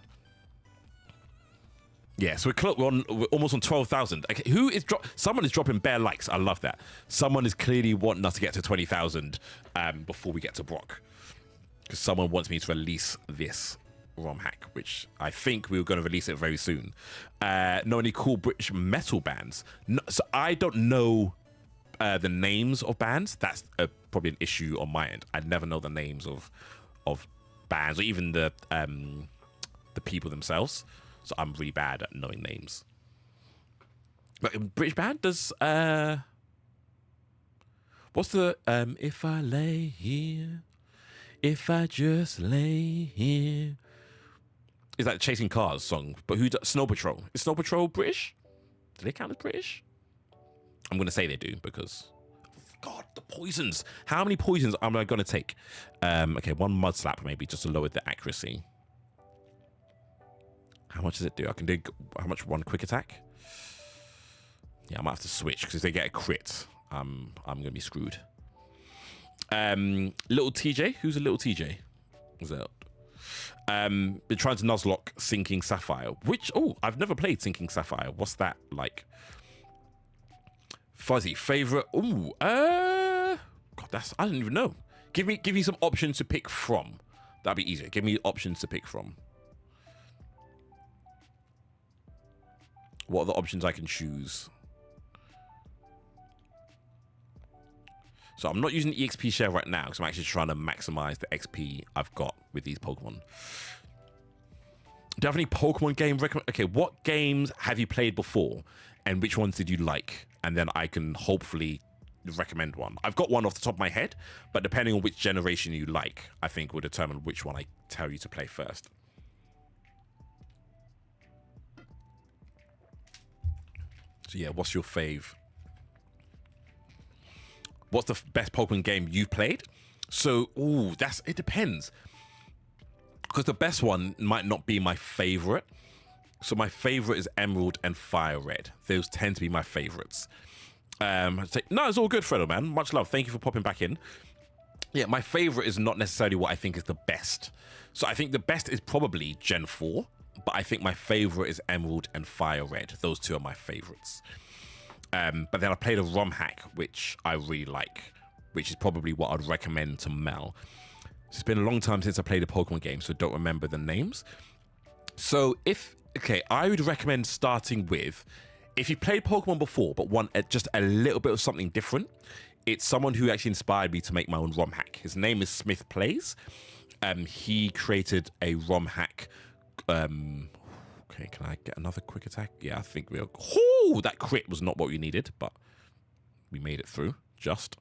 Yeah, so we're almost on 12,000. Okay, someone is dropping bare likes. I love that. Someone is clearly wanting us to get to 20,000 before we get to Brock, because someone wants me to release this ROM hack, which I think we were going to release it very soon. Know any cool British metal bands? No, so I don't know the names of bands. That's probably an issue on my end. I never know the names of bands, or even the people themselves. So I'm really bad at knowing names. But a British band does what's the if I lay here, if I just lay here. Is that Chasing Cars song? But who does Snow Patrol? Is Snow Patrol British? Do they count as British? I'm gonna say they do, because God, the poisons. How many poisons am I gonna take? Okay, one mud slap maybe, just to lower the accuracy. How much does it do? I can do how much one quick attack? Yeah, I might have to switch, because if they get a crit, I'm gonna be screwed. Little TJ, who's a little TJ? What's that? Been trying to Nuzlocke Sinking Sapphire, which I've never played Sinking Sapphire. What's that like? Fuzzy favorite? God, I don't even know. Give me some options to pick from. That'd be easier. Give me options to pick from. What are the options I can choose? So I'm not using EXP share right now because I'm actually trying to maximize the XP I've got with these Pokemon. Do you have any Pokemon game recommend? Okay, what games have you played before and which ones did you like? And then I can hopefully recommend one. I've got one off the top of my head, but depending on which generation you like, I think will determine which one I tell you to play first. So yeah, what's your fave? What's the best Pokemon game you've played? So, it depends. Because the best one might not be my favorite. So my favorite is Emerald and FireRed. Those tend to be my favorites. No, it's all good, Fredo, man. Much love. Thank you for popping back in. Yeah, my favorite is not necessarily what I think is the best. So I think the best is probably Gen 4, but I think my favorite is Emerald and FireRed. Those two are my favorites. But then I played a ROM hack, which I really like, which is probably what I'd recommend to Mel. It's been a long time since I played a Pokemon game, so don't remember the names. So I would recommend starting with, if you played Pokemon before, but want just a little bit of something different, it's someone who actually inspired me to make my own ROM hack. His name is Smith Plays. He created a ROM hack. Okay, can I get another quick attack? Yeah, I think we'll... that crit was not what we needed, but we made it through, just.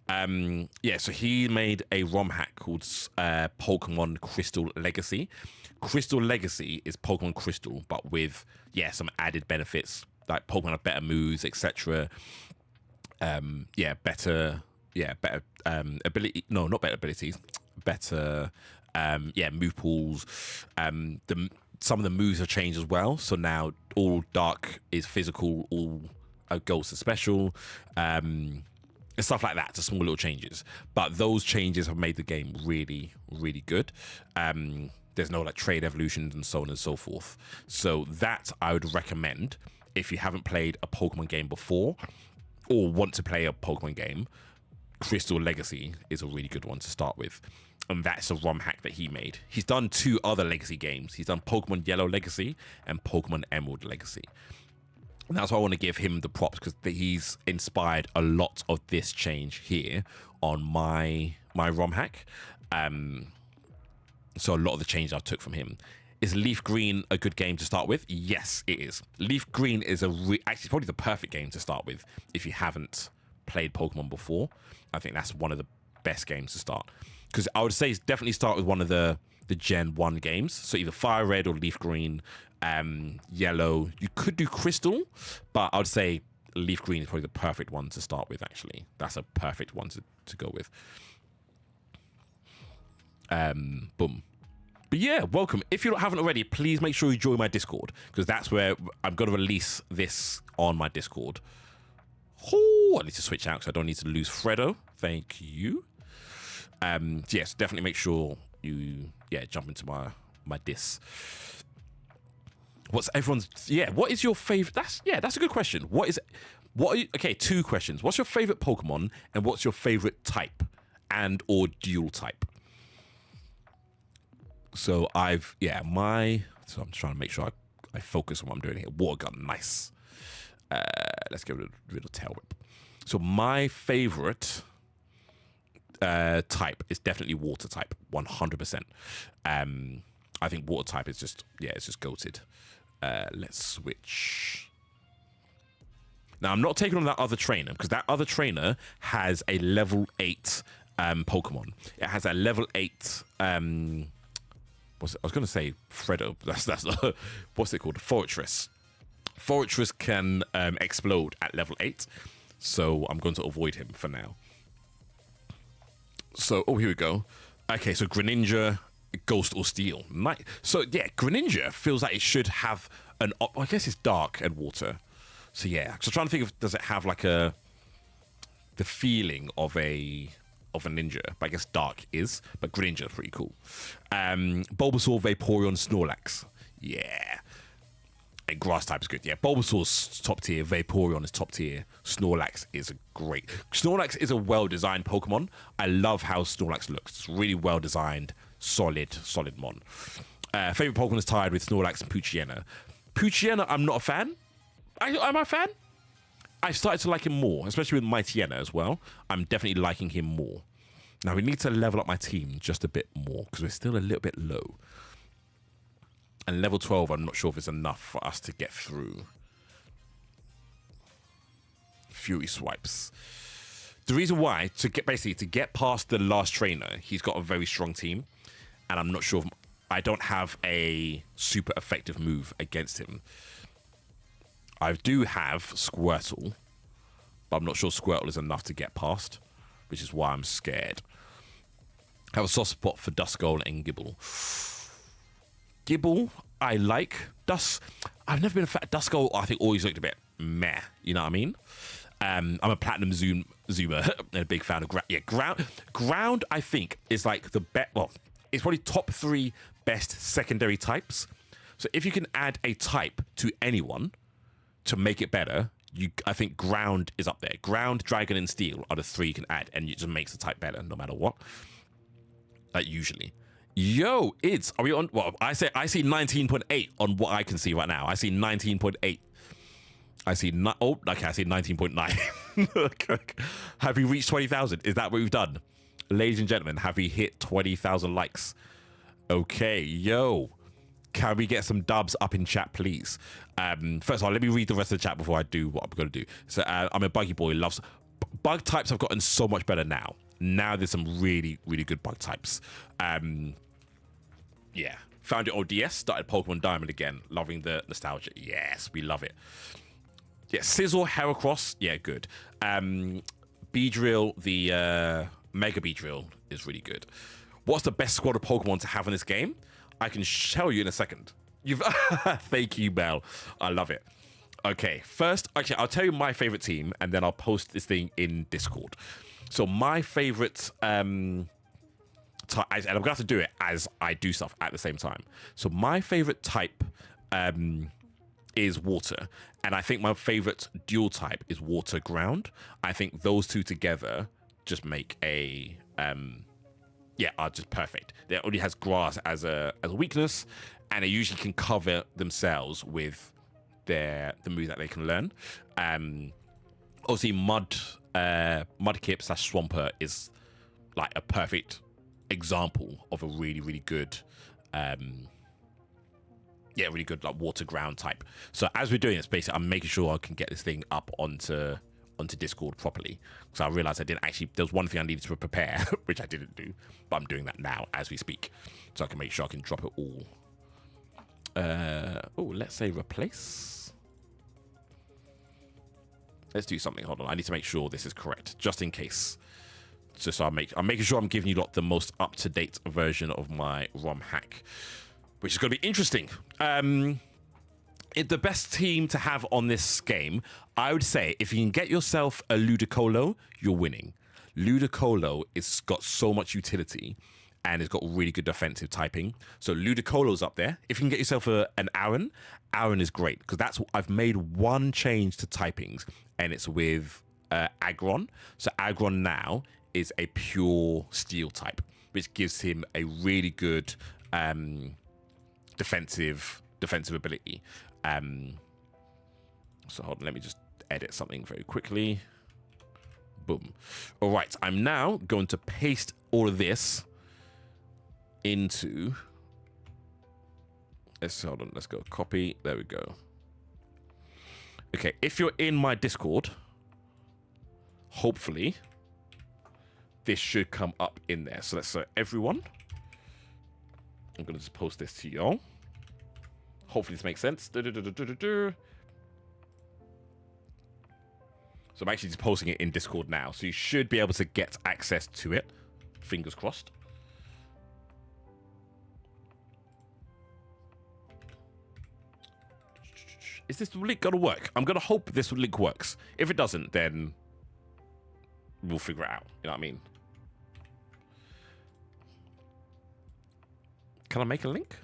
So he made a ROM hack called Pokemon Crystal Legacy. Crystal Legacy is Pokemon Crystal, but with, some added benefits, like Pokemon have better moves, etc. Better ability... No, not better abilities. Better, move pools. Some of the moves have changed as well. So now all dark is physical, all ghosts are special, and stuff like that. Just small little changes. But those changes have made the game really, really good. There's no trade evolutions and so on and so forth. So that I would recommend if you haven't played a Pokemon game before or want to play a Pokemon game. Crystal Legacy is a really good one to start with. And that's a ROM hack that he made. He's done 2 other Legacy games. He's done Pokemon Yellow Legacy and Pokemon Emerald Legacy. And that's why I want to give him the props, because he's inspired a lot of this change here on my ROM hack. So a lot of the change I took from him. Is Leaf Green a good game to start with? Yes, it is. Leaf Green is actually probably the perfect game to start with if you haven't played Pokemon before. I think that's one of the best games to start. Because I would say definitely start with one of the Gen 1 games. So either Fire Red or Leaf Green, Yellow. You could do Crystal, but I would say Leaf Green is probably the perfect one to start with, actually. That's a perfect one to go with. Boom. But yeah, welcome. If you haven't already, please make sure you join my Discord, because that's where I'm going to release this on my Discord. I need to switch out because I don't need to lose Fredo. Thank you. Yes, definitely make sure you jump into my dis. What is your favorite? That's a good question. Okay, 2 questions. What's your favorite Pokemon and what's your favorite type and or dual type? So I'm trying to make sure I focus on what I'm doing here. Water gun, nice. Let's get rid of Tail Whip. So my favorite type is definitely water type, 100%. I think water type is just goated. Let's switch. Now I'm not taking on that other trainer, because that other trainer has a level 8 Pokemon. It has a level 8 I was going to say Fredo. That's what's it called? Fortress. Fortress can explode at level 8, so I'm going to avoid him for now. So, here we go. Okay, so Greninja, Ghost or Steel. Nice. So, yeah, Greninja feels like it should have I guess it's dark and water. So, yeah. So, I'm trying to think of, does it have the feeling of a ninja? But I guess dark is. But Greninja is pretty cool. Bulbasaur, Vaporeon, Snorlax. Yeah. And grass type is good. Yeah, Bulbasaur's top tier. Vaporeon is top tier. Snorlax is great. Snorlax is a well-designed Pokemon. I love how Snorlax looks. It's really well-designed, solid mon. Favorite Pokemon is tied with Snorlax and Poochyena. Poochyena, I'm not a fan. Am I a fan? I've started to like him more, especially with Mightyena as well. I'm definitely liking him more. Now, we need to level up my team just a bit more because we're still a little bit low. And level 12, I'm not sure if it's enough for us to get through. Fury swipes. The reason why, to get past the last trainer, he's got a very strong team. And I'm not sure if I don't have a super effective move against him. I do have Squirtle, but I'm not sure Squirtle is enough to get past, which is why I'm scared. I have a soft spot for Duskull and Gibble. Gibble, I like. I've never been a fan. Duskull, I think, always looked a bit meh. You know what I mean? I'm a Platinum Zoomer and a big fan of Ground, I think, is like the best. Well, it's probably top 3 best secondary types. So if you can add a type to anyone to make it better, I think Ground is up there. Ground, Dragon, and Steel are the 3 you can add, and it just makes the type better no matter what. Usually. Yo, are we on? Well, I see 19.8 on what I can see right now. I see 19.8. I see 19.9. Have we reached 20,000? Is that what we've done? Ladies and gentlemen, have we hit 20,000 likes? Okay, yo. Can we get some dubs up in chat, please? First of all, let me read the rest of the chat before I do what I'm going to do. So I'm a buggy boy. Loves bug types have gotten so much better now. Now there's some really, really good bug types. Yeah. Found it ODS, started Pokemon Diamond again. Loving the nostalgia. Yes, we love it. Yeah, Sizzle, Heracross. Yeah, good. Beedrill, the Mega Beedrill is really good. What's the best squad of Pokemon to have in this game? I can tell you in a second. Thank you, Mel. I love it. Okay, first, I'll tell you my favorite team, and then I'll post this thing in Discord. So my favorite, and I'm gonna have to do it as I do stuff at the same time. So my favorite type is water, and I think my favorite dual type is water ground. I think those two together just make a are just perfect. It only has grass as a weakness, and they usually can cover themselves with the move that they can learn. Obviously, Mudkip / Swampert is like a perfect example of a really, really good, really good like water ground type. So as we're doing this, basically, I'm making sure I can get this thing up onto Discord properly. So I realized there was one thing I needed to prepare, which I didn't do, but I'm doing that now as we speak, so I can make sure I can drop it all. Let's say replace. Let's do something. Hold on. I need to make sure this is correct, just in case. So I'm making sure I'm giving you the most up-to-date version of my ROM hack, which is going to be interesting. The best team to have on this game, I would say, if you can get yourself a Ludicolo, you're winning. Ludicolo has got so much utility, and it's got really good defensive typing. So Ludicolo's up there. If you can get yourself an Aaron is great, because I've made one change to typings, and it's with Aggron. So Aggron now is a pure steel type, which gives him a really good defensive ability. So hold on, let me just edit something very quickly. Boom. All right, I'm now going to paste all of this into. Hold on, let's go copy. There we go. Okay, if you're in my Discord, hopefully this should come up in there. So let's everyone. I'm gonna just post this to y'all. Hopefully this makes sense. So I'm actually just posting it in Discord now, so you should be able to get access to it. Fingers crossed. Is this link gonna work? I'm gonna hope this link works. If it doesn't, then we'll figure it out. You know what I mean? Can I make a link?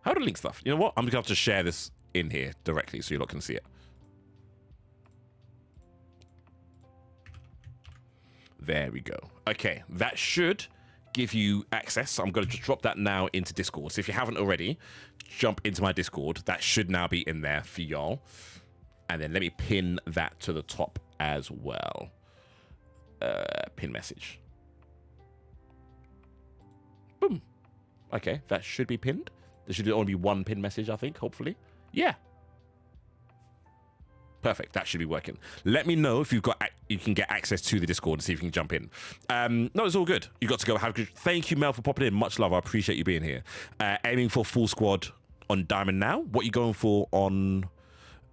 How to link stuff? You know what? I'm gonna have to share this in here directly so you lot can see it. There we go. Okay, that should give you access. I'm going to just drop that now into Discord. So if you haven't already, jump into my Discord. That should now be in there for y'all. And then let me pin that to the top as well. Pin message. Boom. Okay, that should be pinned. There should only be one pin message, I think, hopefully. Yeah. Perfect. That should be working. Let me know if you can get access to the Discord and see if you can jump in. No, it's all good. You got to go. Have a good. Thank you, Mel, for popping in. Much love. I appreciate you being here. Aiming for full squad on Diamond now. What are you going for on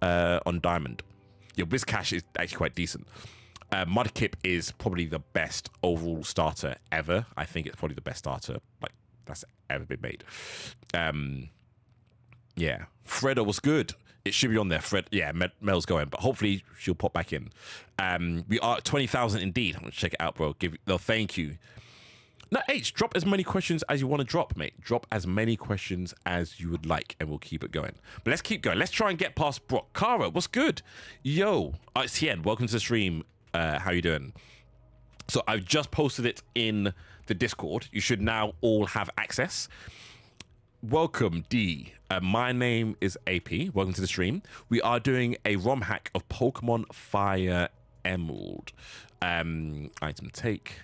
Diamond? Your BlizzCash is actually quite decent. Mudkip is probably the best overall starter ever. I think it's probably the best starter that's ever been made. Yeah. Freddo was good. It should be on there. Fred, yeah, Mel's going, but hopefully she'll pop back in. We are at 20,000 indeed. I'm gonna check it out, bro. Thank you. Now, H, drop as many questions as you want to drop, mate. Drop as many questions as you would like, and we'll keep it going. But let's keep going. Let's try and get past Brock. Kara, what's good? Yo, it's Tien. Welcome to the stream. How you doing? So I've just posted it in the Discord. You should now all have access. Welcome, D. My name is AP. Welcome to the stream. We are doing a ROM hack of Pokemon Fire Emerald. Item take.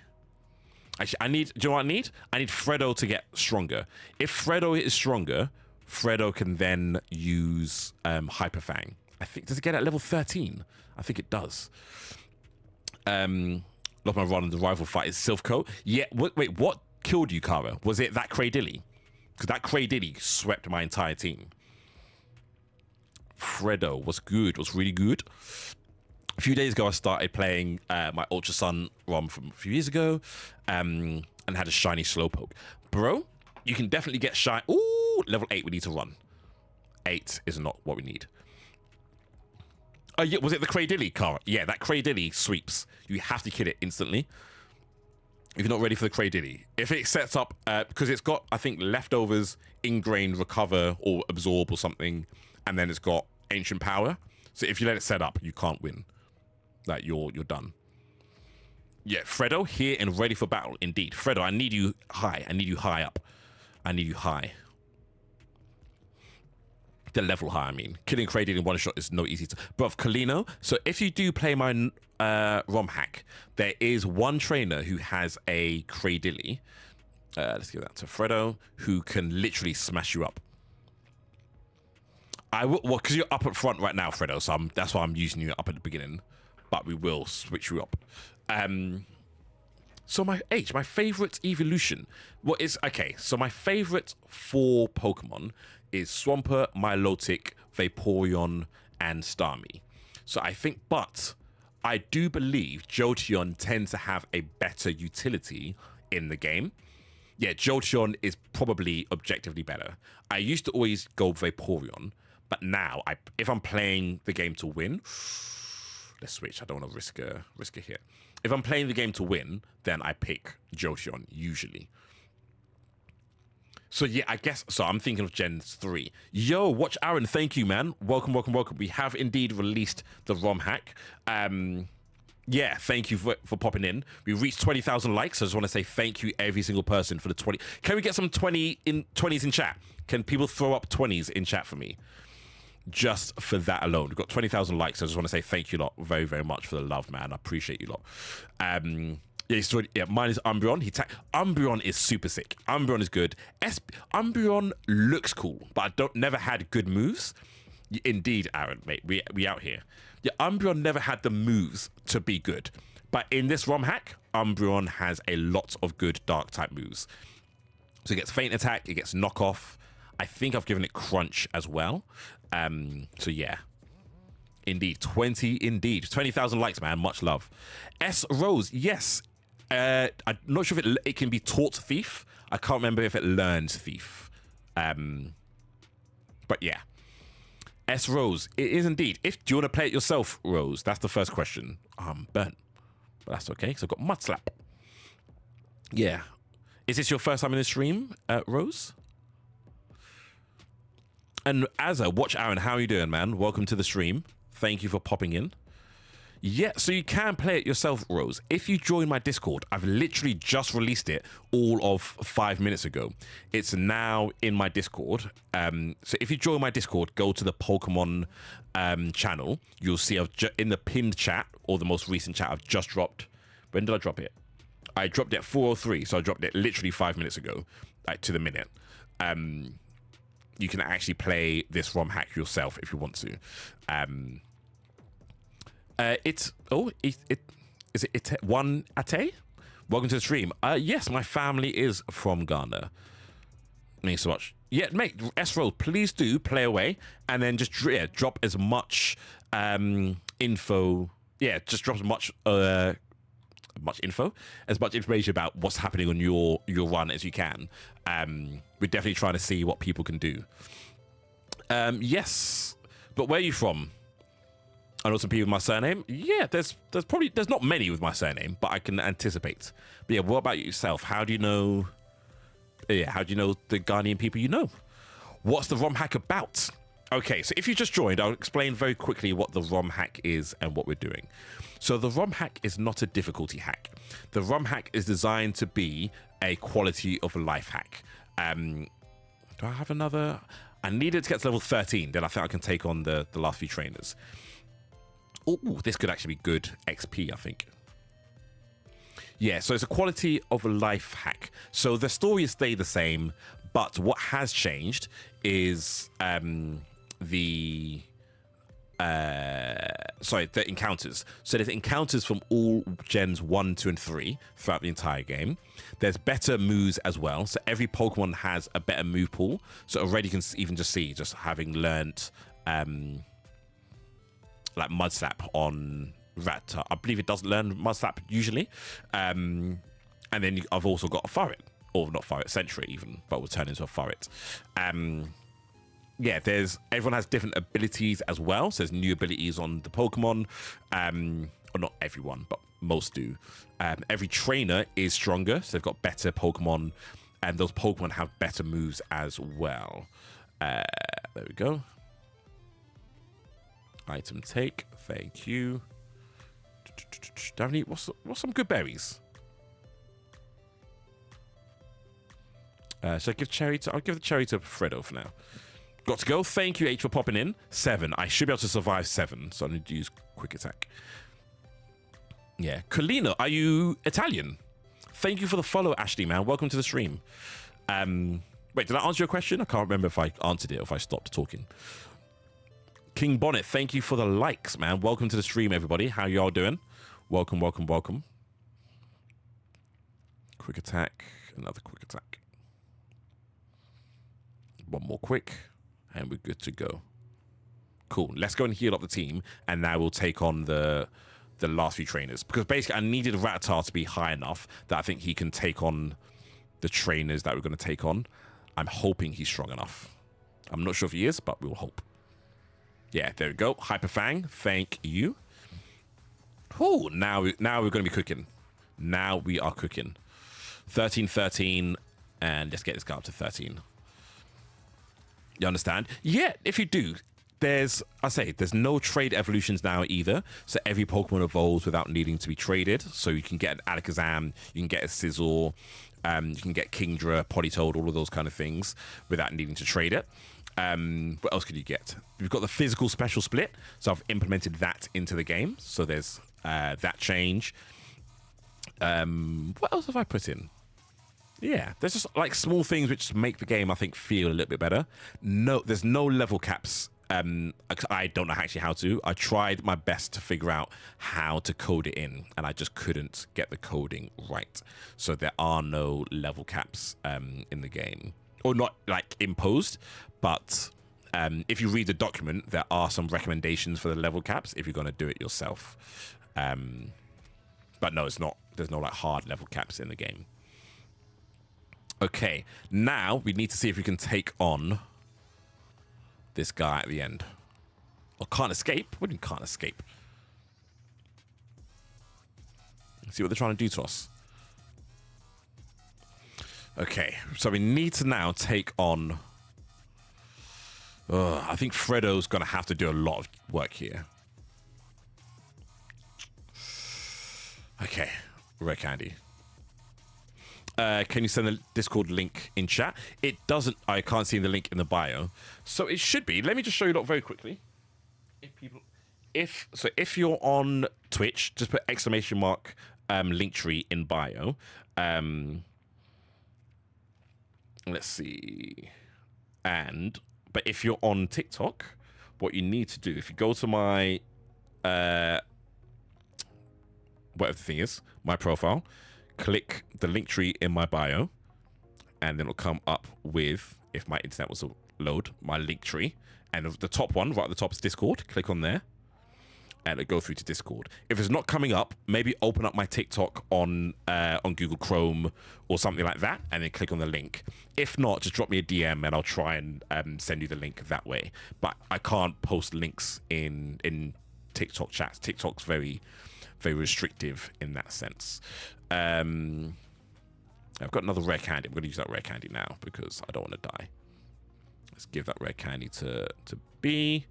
Actually, do you know what I need? I need Freddo to get stronger. If Freddo is stronger, Freddo can then use Hyper Fang. I think, does it get at level 13? I think it does. Love my run in the rival fight is Silphco. Yeah, wait, what killed you, Kara? Was it that Cradilly? Because that Cradilly swept my entire team. Freddo was good, was really good. A few days ago, I started playing my Ultra Sun ROM from a few years ago and had a shiny Slowpoke. Bro, you can definitely get shiny. Ooh, level 8 we need to run. 8 is not what we need. Yeah, was it the Cradilly, Cara? Yeah, that Cradilly sweeps. You have to kill it instantly. If you're not ready for the Cradilly. If it sets up, because it's got, I think, leftovers, ingrained, recover, or absorb or something, and then it's got ancient power. So if you let it set up, you can't win. Like, you're done. Yeah, Freddo, here and ready for battle, indeed. Freddo, I need you high. I need you high up. I need you high. The level high, I mean. Killing Cradilly in one shot is no easy to... Bruv, Kalino, so if you do play my ROM hack, there is one trainer who has a Cradilly. Let's give that to Freddo, who can literally smash you up. I will, well, because you're up at front right now, Freddo, so that's why I'm using you up at the beginning. But we will switch you up. So my favorite evolution. Well, okay. So my favorite 4 Pokemon is Swampert, Milotic, Vaporeon, and Starmie. So I think, but I do believe Jolteon tends to have a better utility in the game. Yeah, Jolteon is probably objectively better. I used to always go Vaporeon, but now if I'm playing the game to win, let's switch. I don't want to risk a hit. If I'm playing the game to win, then I pick Jolteon usually. So yeah, I guess so. I'm thinking of Gen 3. Yo, Watch Aaron, thank you, man. Welcome. We have indeed released the ROM hack. Yeah, thank you for popping in. We reached 20,000 likes. So I just want to say thank you every single person for the 20. Can we get some 20s in chat? Can people throw up 20s in chat for me? Just for that alone. We've got 20,000 likes. So I just want to say thank you lot very, very much for the love, man. I appreciate you lot. Yeah, mine is Umbreon. Umbreon is super sick. Umbreon is good. Umbreon looks cool, but never had good moves. Indeed, Aaron, mate. We out here. Yeah, Umbreon never had the moves to be good. But in this ROM hack, Umbreon has a lot of good dark type moves. So it gets Feint Attack, it gets Knockoff. I think I've given it Crunch as well. So yeah. Indeed. 20,000 likes, man. Much love. S Rose, yes. I'm not sure if it can be taught Thief. I can't remember if it learns Thief. But yeah. S Rose, it is indeed. Do you want to play it yourself, Rose? That's the first question. I'm burnt. But that's okay, because I've got Mud Slap. Yeah. Is this your first time in the stream, Rose? And Azza, watch Aaron, how are you doing, man? Welcome to the stream. Thank you for popping in. Yeah, so you can play it yourself, Rose. If you join my Discord, I've literally just released it all of 5 minutes ago. It's now in my Discord. So if you join my Discord, go to the Pokemon channel. You'll see in the pinned chat, or the most recent chat, I've just dropped. When did I drop it? I dropped it at 4:03, so I dropped it literally 5 minutes ago, like to the minute. You can actually play this ROM hack yourself if you want to. Is it one Ate? Welcome to the stream. Yes, my family is from Ghana. Thanks so much. Yeah, mate, S-Roll, please do play away and then just drop as much info. Yeah, just drop as much information about what's happening on your run as you can. We're definitely trying to see what people can do. Yes, but where are you from? I know some people with my surname. Yeah, there's not many with my surname, but I can anticipate. But yeah, what about yourself? How do you know? Yeah, how do you know the Ghanaian people you know? What's the ROM hack about? Okay, so if you just joined, I'll explain very quickly what the ROM hack is and what we're doing. So the ROM hack is not a difficulty hack. The ROM hack is designed to be a quality of life hack. Do I have another? I needed to get to level 13, then I think I can take on the last few trainers. Oh, this could actually be good XP, I think. Yeah, so it's a quality of life hack. So the stories stay the same, but what has changed is the encounters. So there's encounters from all gens 1, 2, and 3 throughout the entire game. There's better moves as well. So every Pokemon has a better move pool. So already you can even just see, just having learnt like Mud Slap on Rattata. I believe it doesn't learn Mud Slap usually. And then I've also got a FireRed, or not FireRed, Sentry even, but will turn into a FireRed. Yeah, everyone has different abilities as well. So there's new abilities on the Pokemon. Or not everyone, but most do. Every trainer is stronger, so they've got better Pokemon, and those Pokemon have better moves as well. There we go. Item take, thank you. Daphne, what's some good berries? Should I give cherry to? I'll give the cherry to Fredo for now. Got to go. Thank you, H, for popping in. 7. I should be able to survive 7, so I need to use quick attack. Yeah, Colina, are you Italian? Thank you for the follow, Ashley, man. Welcome to the stream. Wait, did I answer your question? I can't remember if I answered it or if I stopped talking. King Bonnet, thank you for the likes, man. Welcome to the stream, everybody. How y'all doing? Welcome, welcome, welcome. Quick attack. Another quick attack. One more quick. And we're good to go. Cool. Let's go and heal up the team. And now we'll take on the last few trainers. Because basically, I needed Rattata to be high enough that I think he can take on the trainers that we're going to take on. I'm hoping he's strong enough. I'm not sure if he is, but we'll hope. Yeah, there we go. Hyperfang, thank you. Oh, now we're going to be cooking. Now we are cooking. 13, and let's get this guy up to 13. You understand? Yeah, if you do, there's no trade evolutions now either. So every Pokemon evolves without needing to be traded. So you can get an Alakazam, you can get a Sizzle, you can get Kingdra, Politoed, all of those kind of things without needing to trade it. What else could you get? We've got the physical special split, so I've implemented that into the game. So there's that change. What else have I put in? Yeah, there's just like small things which make the game, I think, feel a little bit better. No, there's no level caps. I don't know actually how to. I tried my best to figure out how to code it in, and I just couldn't get the coding right. So there are no level caps in the game, or not like imposed. But if you read the document, there are some recommendations for the level caps if you're going to do it yourself. But no, it's not. There's no like hard level caps in the game. Okay, now we need to see if we can take on this guy at the end. Or can't escape? What do you mean can't escape? Let's see what they're trying to do to us. Okay, so we need to now take on I think Fredo's going to have to do a lot of work here. Okay, rare candy. Can you send the Discord link in chat? It doesn't. I can't see the link in the bio, so it should be. Let me just show you lot very quickly. If you're on Twitch, just put exclamation mark Linktree in bio. Let's see. But if you're on TikTok, what you need to do, if you go to my whatever the thing is, my profile, click the Linktree in my bio, and then it'll come up with, if my internet was to load, my Linktree. And the top one, right at the top, is Discord. Click on there, and it'll go through to Discord. If it's not coming up, maybe open up my TikTok on Google Chrome or something like that, and then click on the link. If not, just drop me a DM, and I'll try and send you the link that way. But I can't post links in TikTok chats. TikTok's very, very restrictive in that sense. I've got another rare candy. I'm going to use that rare candy now because I don't want to die. Let's give that rare candy to B.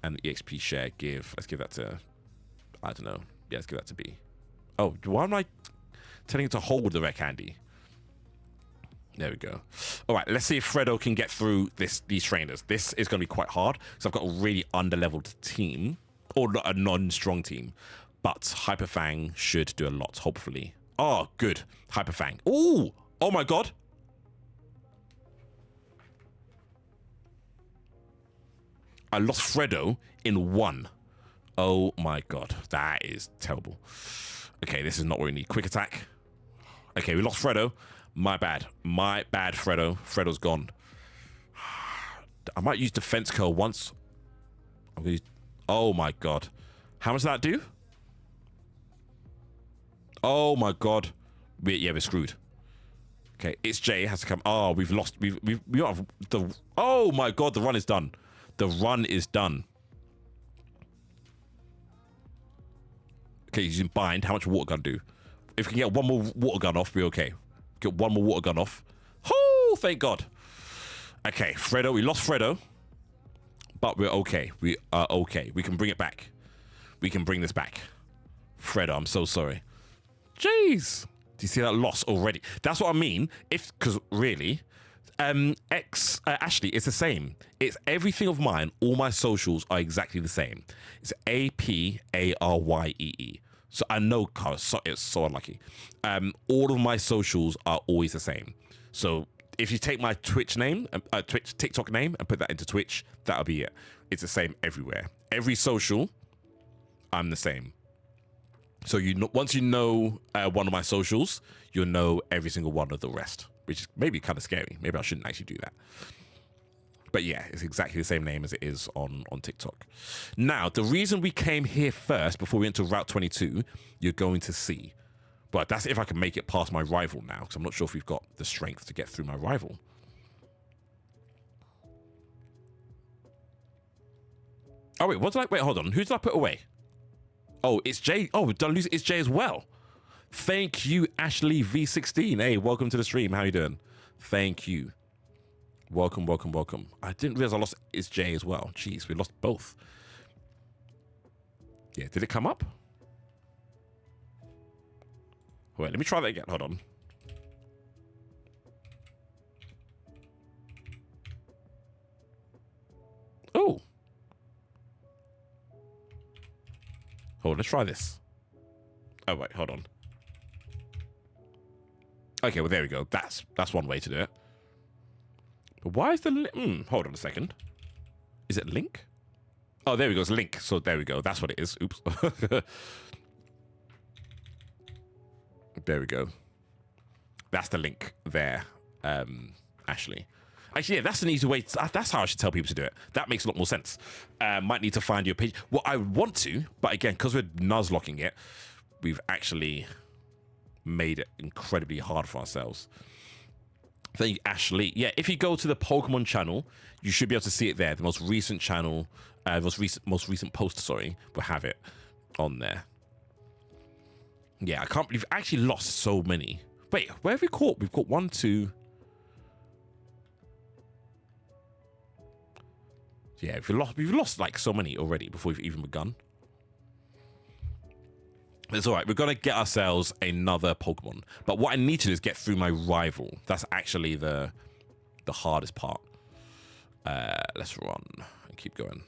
And the EXP share let's give that to, I don't know. Yeah, let's give that to B. Oh, why am I telling it to hold the rare candy? There we go. All right, let's see if Fredo can get through these trainers. This is going to be quite hard because I've got a really under-leveled team, or a non-strong team. But Hyperfang should do a lot, hopefully. Oh, good. Hyperfang. Ooh! Oh my god! I lost Fredo in 1. Oh my god. That is terrible. Okay, this is not what we need. Quick attack. Okay, we lost Fredo. My bad. My bad, Fredo. Fredo's gone. I might use Defense Curl once. I'm gonna use... Oh my god. How much does that do? Oh my god. We're screwed. Okay, it's Jay. It has to come. Oh, we've lost. We don't have the... Oh my god, the run is done. The run is done. Okay, he's in bind. How much water gun do? If we can get one more water gun off, we're okay. Get one more water gun off. Oh, thank god. Okay, Fredo. We lost Fredo. But we're okay. We are okay. We can bring it back. We can bring this back. Fredo, I'm so sorry. Jeez. Do you see that loss already? That's what I mean. Because really, Ashley, it's the same. It's everything of mine. All my socials are exactly the same. It's APARYEE. So I know, it's so unlucky. All of my socials are always the same. So if you take my Twitch name, TikTok name, and put that into Twitch, that'll be it. It's the same everywhere. Every social, I'm the same. So once you know one of my socials, you'll know every single one of the rest, which is maybe kind of scary. Maybe I shouldn't actually do that. But yeah, it's exactly the same name as it is on TikTok. Now, the reason we came here first before we went to Route 22, you're going to see. But that's if I can make it past my rival now, because I'm not sure if we've got the strength to get through my rival. Oh, wait, wait, hold on. Who did I put away? Oh, it's Jay. Oh, did I lose it? It's Jay as well. Thank you, Ashley V16. Hey, welcome to the stream. How you doing? Thank you. Welcome, welcome, welcome. I didn't realize I lost It's Jay as well. Jeez, we lost both. Yeah, did it come up? Wait, let me try that again. Hold on. Oh. Hold on, let's try this. Oh, wait, hold on. Okay, well, there we go. That's one way to do it. But why is the... hold on a second. Is it link? Oh, there we go. It's link. So there we go. That's what it is. Oops. There we go. That's the link there, Ashley. Actually, yeah, that's an easy way. That's how I should tell people to do it. That makes a lot more sense. Might need to find your page. Well, I want to, but again, because we're Nuzlocking it, we've actually made it incredibly hard for ourselves. Thank you, Ashley. Yeah, if you go to the Pokemon channel, you should be able to see it there. The most recent channel, most recent post, sorry, will have it on there. Yeah, I can't believe I actually lost so many. Wait, where have we caught? We've caught 1, 2. Yeah, we've lost like so many already before we've even begun. It's all right. We're going to get ourselves another Pokemon. But what I need to do is get through my rival. That's actually the hardest part. Let's run and keep going.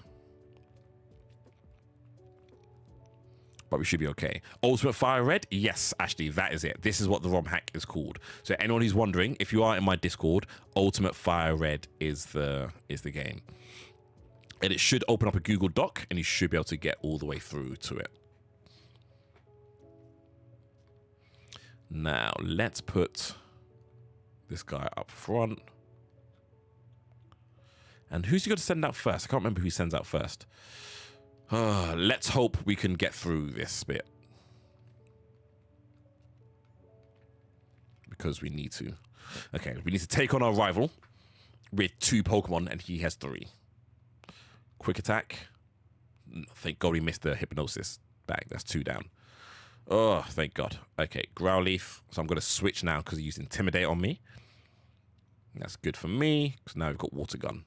But we should be okay. Ultimate FireRed? Yes, Ashley, that is it. This is what the ROM hack is called. So anyone who's wondering, if you are in my Discord, Ultimate FireRed is the game. And it should open up a Google Doc, and you should be able to get all the way through to it. Now, let's put this guy up front. And who's he going to send out first? I can't remember who he sends out first. Let's hope we can get through this bit. Because we need to. Okay, we need to take on our rival with 2 Pokemon, and he has 3. Quick attack. Thank God we missed the hypnosis bag. That's 2 down. Oh, thank God. Okay, Growlithe. So I'm going to switch now because he used Intimidate on me. That's good for me. Because now we've got Water Gun.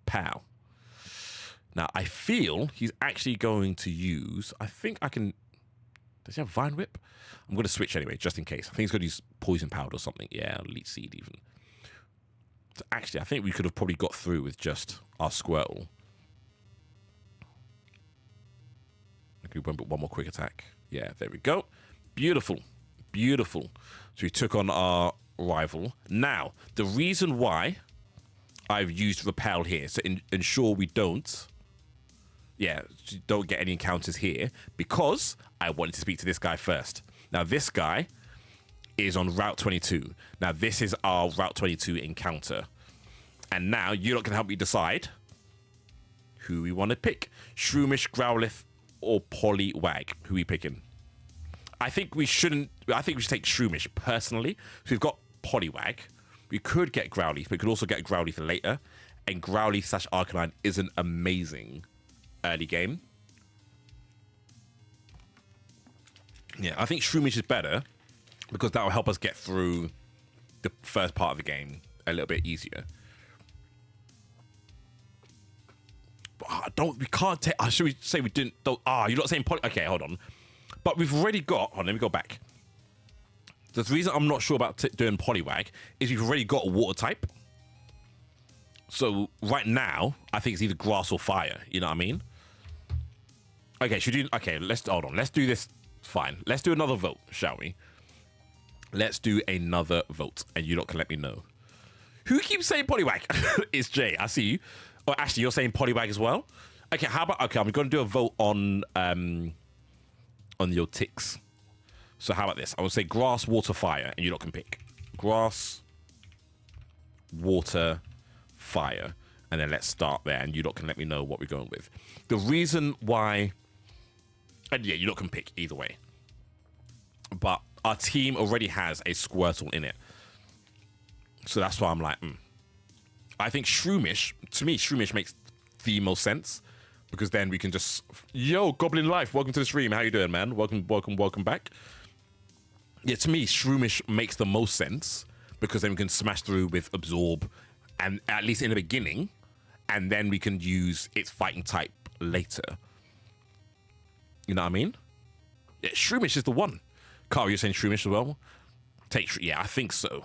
Pow. Now, I feel he's actually going to use... I think I can... Does he have Vine Whip? I'm going to switch anyway, just in case. I think he's going to use Poison Powder or something. Yeah, Leech Seed even. So actually, I think we could have probably got through with just our Squirtle. Okay, one more quick attack. Yeah, there we go. Beautiful. Beautiful. So we took on our rival. Now, the reason why I've used Repel here, so ensure we don't get any encounters here, because I wanted to speak to this guy first. Now, this guy is on Route 22. Now, this is our Route 22 encounter. And now, you're not going to help me decide who we want to pick. Shroomish, Growlithe, or Poliwag. Who are we picking? I think we should take Shroomish, personally. So we've got Poliwag. We could get Growlithe, but we could also get Growlithe later. And Growlithe / Arcanine is an amazing early game. Yeah, I think Shroomish is better because that will help us get through the first part of the game a little bit easier. But we can't take... should we say we didn't... you're not saying... Okay, hold on. But we've already got... Hold on, let me go back. The reason I'm not sure about doing Poliwag is we've already got a water type. So right now, I think it's either grass or fire. You know what I mean? Okay, should we do... Okay, hold on. Let's do this. Fine. Let's do another vote, shall we? Let's do another vote, and you lot can let me know. Who keeps saying Poliwag? It's Jay. I see you. Oh, Ashley, you're saying Poliwag as well? Okay, how about... Okay, I'm going to do a vote on your ticks. So how about this? I would say grass, water, fire, and you lot can pick. Grass, water, fire. And then let's start there, and you lot can let me know what we're going with. The reason why... And yeah, you lot can pick either way. But our team already has a Squirtle in it. So that's why I'm like, I think Shroomish, to me, Shroomish makes the most sense. Because then we can just... Yo, Goblin Life, welcome to the stream. How you doing, man? Welcome back. Yeah, to me, Shroomish makes the most sense. Because then we can smash through with Absorb. And at least in the beginning. And then we can use its fighting type later. You know what I mean? Yeah, Shroomish is the one. Carl, you're saying Shroomish as well? Yeah, I think so.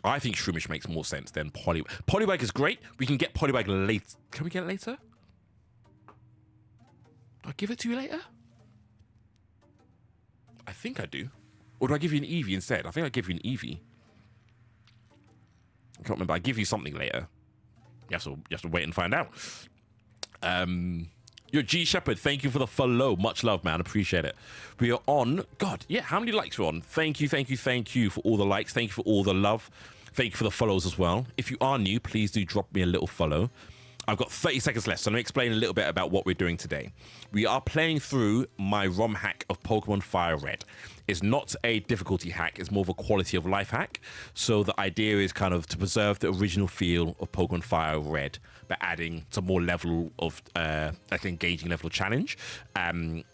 I think Shroomish makes more sense than Poliwag. Poliwag is great. We can get Poliwag later. Can we get it later? Do I give it to you later? I think I do. Or do I give you an Eevee instead? I think I give you an Eevee. I can't remember. I give you something later. You have to wait and find out. Your G Shepherd, thank you for the follow. Much love, man. Appreciate it. We are on... God, yeah, how many likes we're on? Thank you for all the likes. Thank you for all the love. Thank you for the follows as well. If you are new, please do drop me a little follow. I've got 30 seconds left, so let me explain a little bit about what we're doing today. We are playing through my ROM hack of Pokemon FireRed. It's not a difficulty hack, it's more of a quality of life hack. So the idea is kind of to preserve the original feel of Pokemon FireRed, but adding some more level of, like engaging level of challenge.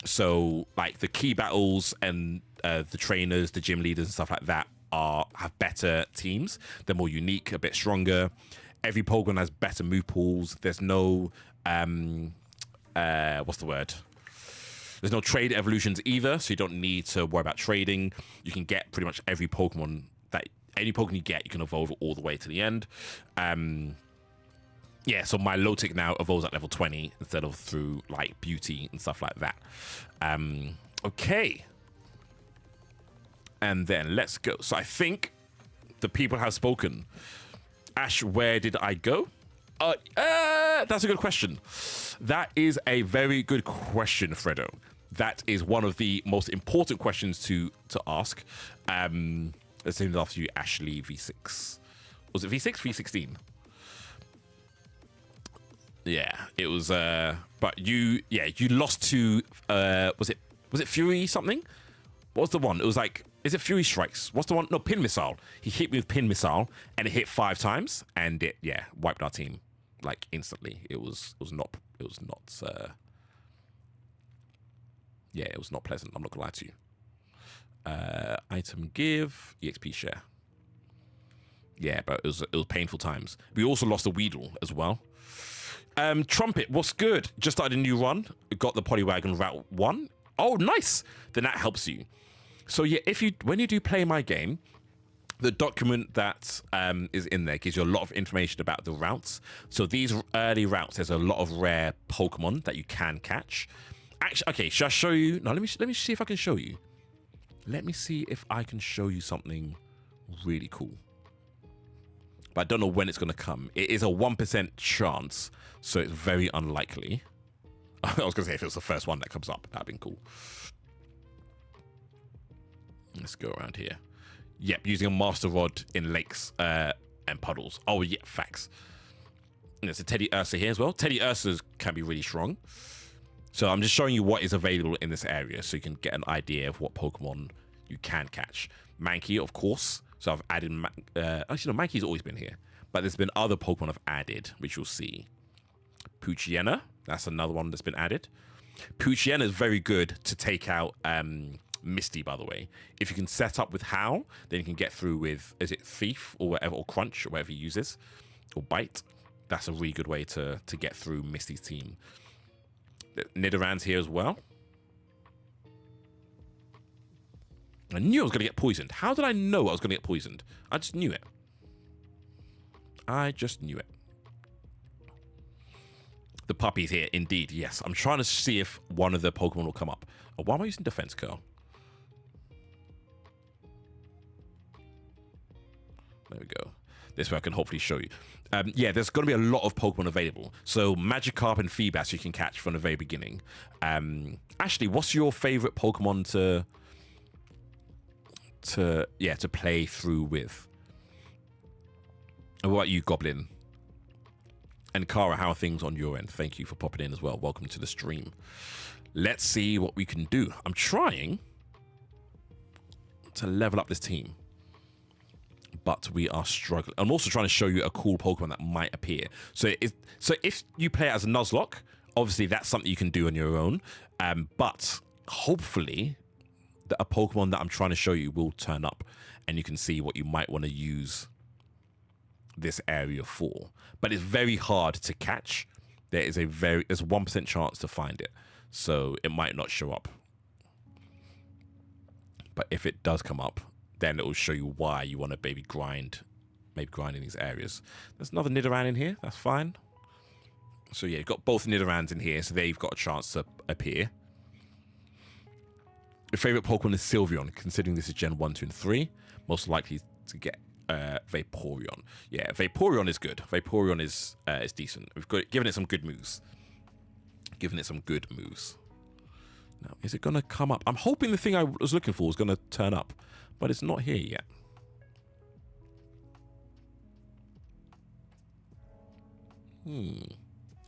So like the key battles and the trainers, the gym leaders and stuff like that have better teams. They're more unique, a bit stronger. Every Pokemon has better move pools. There's no What's the word? There's no trade evolutions either, so you don't need to worry about trading. You can get pretty much every Pokemon any Pokemon you get, you can evolve all the way to the end. Yeah, so my Lotic now evolves at level 20 instead of through like beauty and stuff like that. Okay. And then let's go. So I think the people have spoken. Ash, where did I go? That's a good question. That is a very good question, Fredo. That is one of the most important questions to ask. Let's name it after you, Ashley V6. Was it V6? V16? Yeah, it was. But you lost to. Was it Fury something? What was the one? It was like. Is it Fury Strikes? What's the one? No, Pin Missile. He hit me with Pin Missile, and it hit 5 times, and it wiped our team like instantly. It was not. Yeah, it was not pleasant. I'm not gonna lie to you. Item give, EXP share. Yeah, but it was painful times. We also lost a Weedle as well. Trumpet, what's good? Just started a new run. Got the Polywagon Route 1. Oh, nice. Then that helps you. So yeah, when you do play my game, the document that is in there gives you a lot of information about the routes. So these early routes, there's a lot of rare Pokemon that you can catch. Actually, okay, should I show you? No, let me see if I can show you. Let me see if I can show you something really cool. But I don't know when it's going to come. It is a 1% chance, so it's very unlikely. I was going to say if it was the first one that comes up, that'd been cool. Let's go around here. Yep, using a Master Rod in lakes and puddles. Oh, yeah, facts. And there's a Teddy Ursa here as well. Teddy Ursas can be really strong. So I'm just showing you what is available in this area so you can get an idea of what Pokemon you can catch. Mankey, of course. So I've added... actually, no, Mankey's always been here. But there's been other Pokemon I've added, which you'll see. Poochyena, that's another one that's been added. Poochyena is very good to take out Misty, by the way. If you can set up with Howl, then you can get through with, is it Thief or whatever, or Crunch, or whatever he uses, or Bite. That's a really good way to get through Misty's team. Nidorann's here as well. I knew I was going to get poisoned. How did I know I was going to get poisoned? I just knew it. I just knew it. The puppy's here, indeed, yes. I'm trying to see if one of the Pokemon will come up. Oh, why am I using Defense Curl? There we go. This way I can hopefully show you. Yeah, there's going to be a lot of Pokemon available. So Magikarp and Feebas you can catch from the very beginning. Ashley, what's your favorite Pokemon to play through with? And what about you, Goblin? And Kara, how are things on your end? Thank you for popping in as well. Welcome to the stream. Let's see what we can do. I'm trying to level up this team, but we are struggling. I'm also trying to show you a cool Pokemon that might appear. So if you play it as a Nuzlocke, obviously that's something you can do on your own. But hopefully a Pokemon that I'm trying to show you will turn up and you can see what you might want to use this area for. But it's very hard to catch. There's a 1% chance to find it. So it might not show up. But if it does come up, then it will show you why you want to maybe grind in these areas. There's another Nidoran in here. That's fine. So yeah, you've got both Nidorans in here, so they've got a chance to appear. Your favorite Pokemon is Sylveon, considering this is Gen 1, 2, and 3. Most likely to get Vaporeon. Yeah, Vaporeon is good. Vaporeon is decent. We've given it some good moves. Now, is it going to come up? I'm hoping the thing I was looking for is going to turn up, but it's not here yet.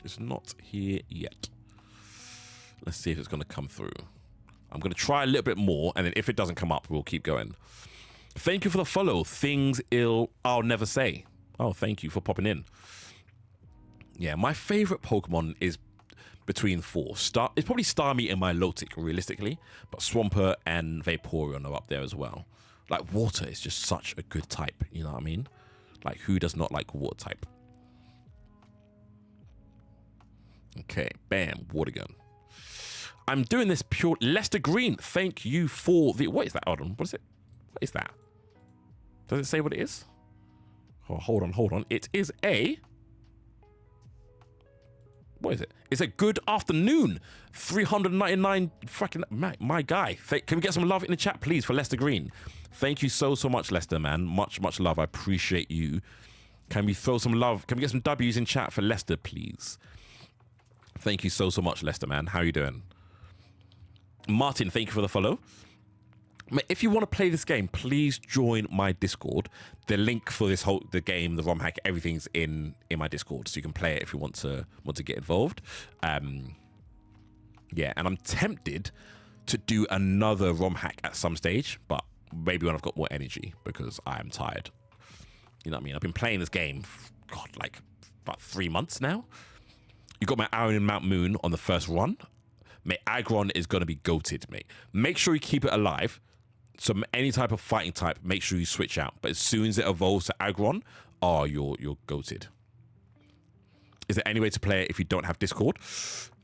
It's not here yet. Let's see if it's going to come through. I'm going to try a little bit more, and then if it doesn't come up, we'll keep going. Thank you for the follow. Things I'll never say. Oh, thank you for popping in. Yeah, my favorite Pokemon is between 4. It's probably Starmie and Milotic, realistically, but Swampert and Vaporeon are up there as well. Like, water is just such a good type, you know what I mean? Like, who does not like water type? Okay, bam, water gun. I'm doing this pure Leicester Green. Thank you for the. What is that? Hold on. What is it? What is that? Does it say what it is? Oh, hold on. It is a. What is it? It's a good afternoon. 399 fucking my guy. Can we get some love in the chat, please, for Leicester Green? Thank you so much, Leicester, man. Much love. I appreciate you. Can we throw some love? Can we get some W's in chat for Leicester, please? Thank you so much, Leicester, man. How are you doing? Martin, thank you for the follow. If you want to play this game, please join my Discord. The link for the game, the ROM hack, everything's in my Discord, so you can play it if you want to get involved. Yeah, and I'm tempted to do another ROM hack at some stage, but maybe when I've got more energy, because I am tired. You know what I mean? I've been playing this game, God, like about 3 months now. You got my Iron in Mount Moon on the first run. Mate, Aggron is going to be goated, mate. Make sure you keep it alive. So any type of fighting type, make sure you switch out. But as soon as it evolves to Aggron, oh, you're goated. Is there any way to play it if you don't have Discord?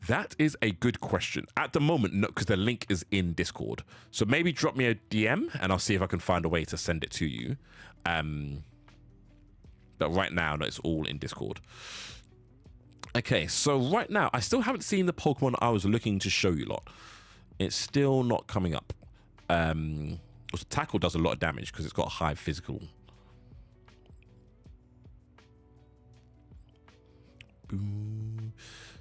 That is a good question. At the moment, no, because the link is in Discord. So maybe drop me a DM and I'll see if I can find a way to send it to you. But right now, no, it's all in Discord. Okay, so right now, I still haven't seen the Pokemon I was looking to show you lot. It's still not coming up. Also, Tackle does a lot of damage because it's got a high physical. Boom.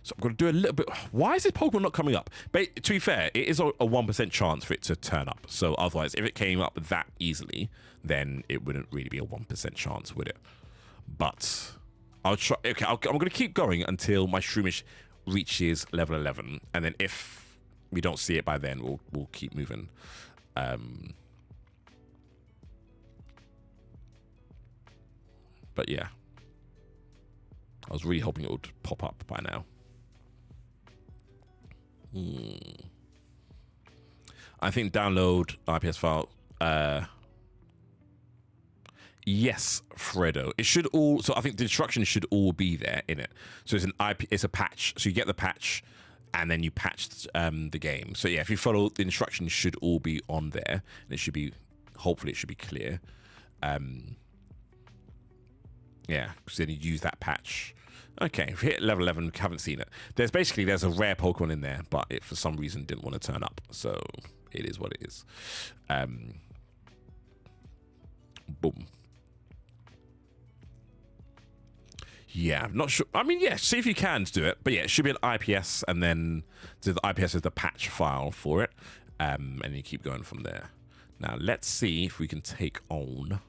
So I'm going to do a little bit. Why is this Pokemon not coming up? But to be fair, it is a 1% chance for it to turn up. So otherwise, if it came up that easily, then it wouldn't really be a 1% chance, would it? But I'll try. Okay, I'm going to keep going until my Shroomish reaches level 11, and then if we don't see it by then, we'll keep moving. But yeah, I was really hoping it would pop up by now. I think download IPS file. Yes, Fredo. It should all. So I think the instructions should all be there in it. So it's it's a patch. So you get the patch, and then you patch the game. So yeah, if you follow the instructions, should all be on there, and it should be. Hopefully, it should be clear. Yeah, because then you use that patch. Okay, if you hit level 11, haven't seen it. There's a rare Pokemon in there, but it for some reason didn't want to turn up. So it is what it is. Boom. Yeah, I'm not sure. I mean, yeah, see if you can do it. But yeah, it should be an IPS, and then the IPS is the patch file for it. And you keep going from there. Now, let's see if we can take on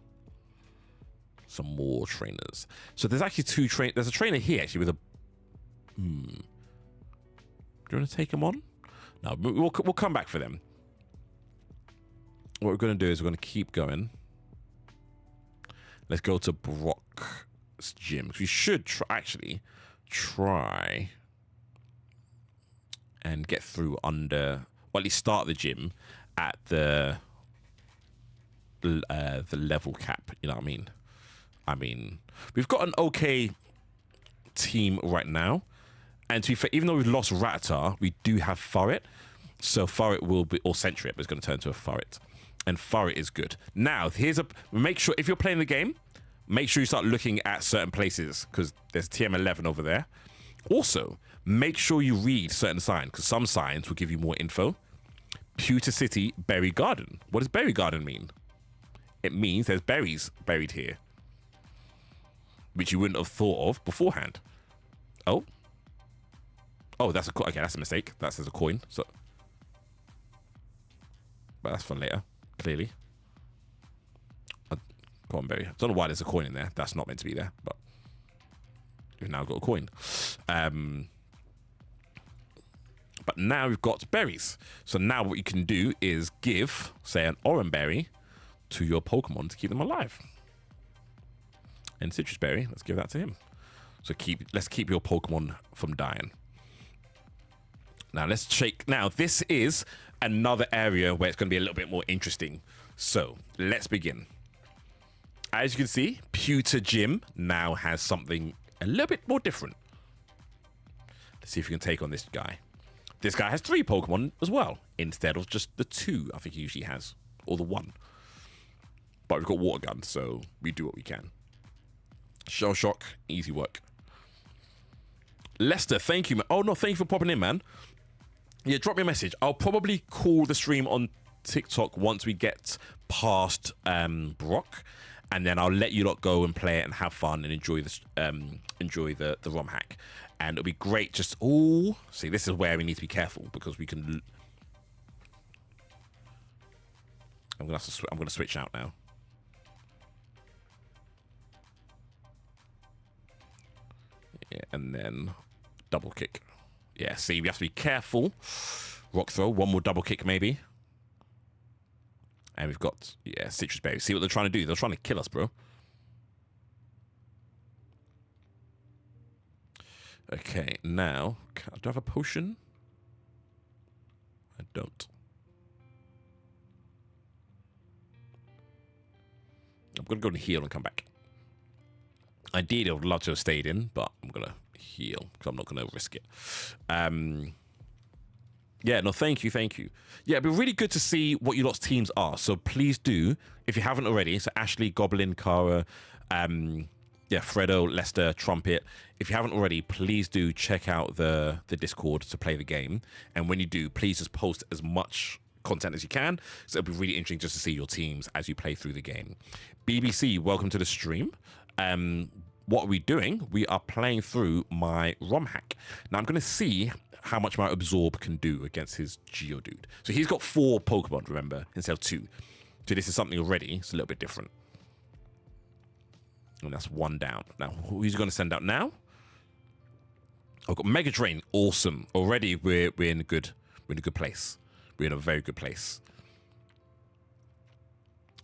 some more trainers. So there's actually there's a trainer here, actually, with a... Do you want to take him on? No, we'll come back for them. What we're going to do is we're going to keep going. Let's go to Brock's gym. We should try and get through under, or at least start the gym at the level cap. You know what I mean? I mean, we've got an okay team right now, and to be fair, even though we've lost Rattata, we do have FireRed. So FireRed will be, or Sentryet, but it's going to turn to a FireRed. And FireRed is good. Now, make sure, if you're playing the game, make sure you start looking at certain places, because there's TM11 over there. Also, make sure you read certain signs, because some signs will give you more info. Pewter City Berry Garden. What does Berry Garden mean? It means there's berries buried here, which you wouldn't have thought of beforehand. Oh, that's okay. That's a mistake. That says a coin. So, but that's for later. Clearly, go on, berry. I don't know why there's a coin in there. That's not meant to be there, but we've now got a coin. But now we've got berries. So now what you can do is give, say, an orange berry to your Pokemon to keep them alive. And citrus berry, let's give that to him. So let's keep your Pokemon from dying. Now let's shake. Now this is another area where it's going to be a little bit more interesting. So let's begin. As you can see, Pewter Gym now has something a little bit more different. Let's see if we can take on this guy. This guy has 3 Pokemon as well, instead of just the 2 I think he usually has, or the 1. But we've got Water Gun, so we do what we can. Shell Shock, easy work. Lester, thank you, man. Oh, no, thank you for popping in, man. Yeah, drop me a message. I'll probably call the stream on TikTok once we get past Brock, and then I'll let you lot go and play it and have fun and enjoy this, enjoy the ROM hack. And it'll be great. Just see, this is where we need to be careful because we can. I'm gonna switch out now. Yeah, and then double kick. Yeah, see, we have to be careful. Rock throw, 1 more double kick maybe. And we've got, yeah, Citrus Berry. See what they're trying to do? They're trying to kill us, bro. Okay, now, do I have a potion? I don't. I'm going to go and heal and come back. Ideally, I would love to have stayed in, but I'm going to heal because I'm not going to risk it. Yeah, no, thank you. Yeah, it'd be really good to see what your lot's teams are. So please do, if you haven't already. So Ashley, Goblin, Kara, yeah, Fredo, Lester, Trumpet. If you haven't already, please do check out the Discord to play the game. And when you do, please just post as much content as you can. So it'll be really interesting just to see your teams as you play through the game. BBC, welcome to the stream. What are we doing? We are playing through my ROM hack. Now I'm going to see how much my Absorb can do against his Geodude. So he's got 4 Pokemon, remember, instead of 2. So this is something already. It's a little bit different. And that's 1 down. Now, who's he going to send out now? I've got Mega Drain. Awesome. Already we're in a good place. We're in a very good place.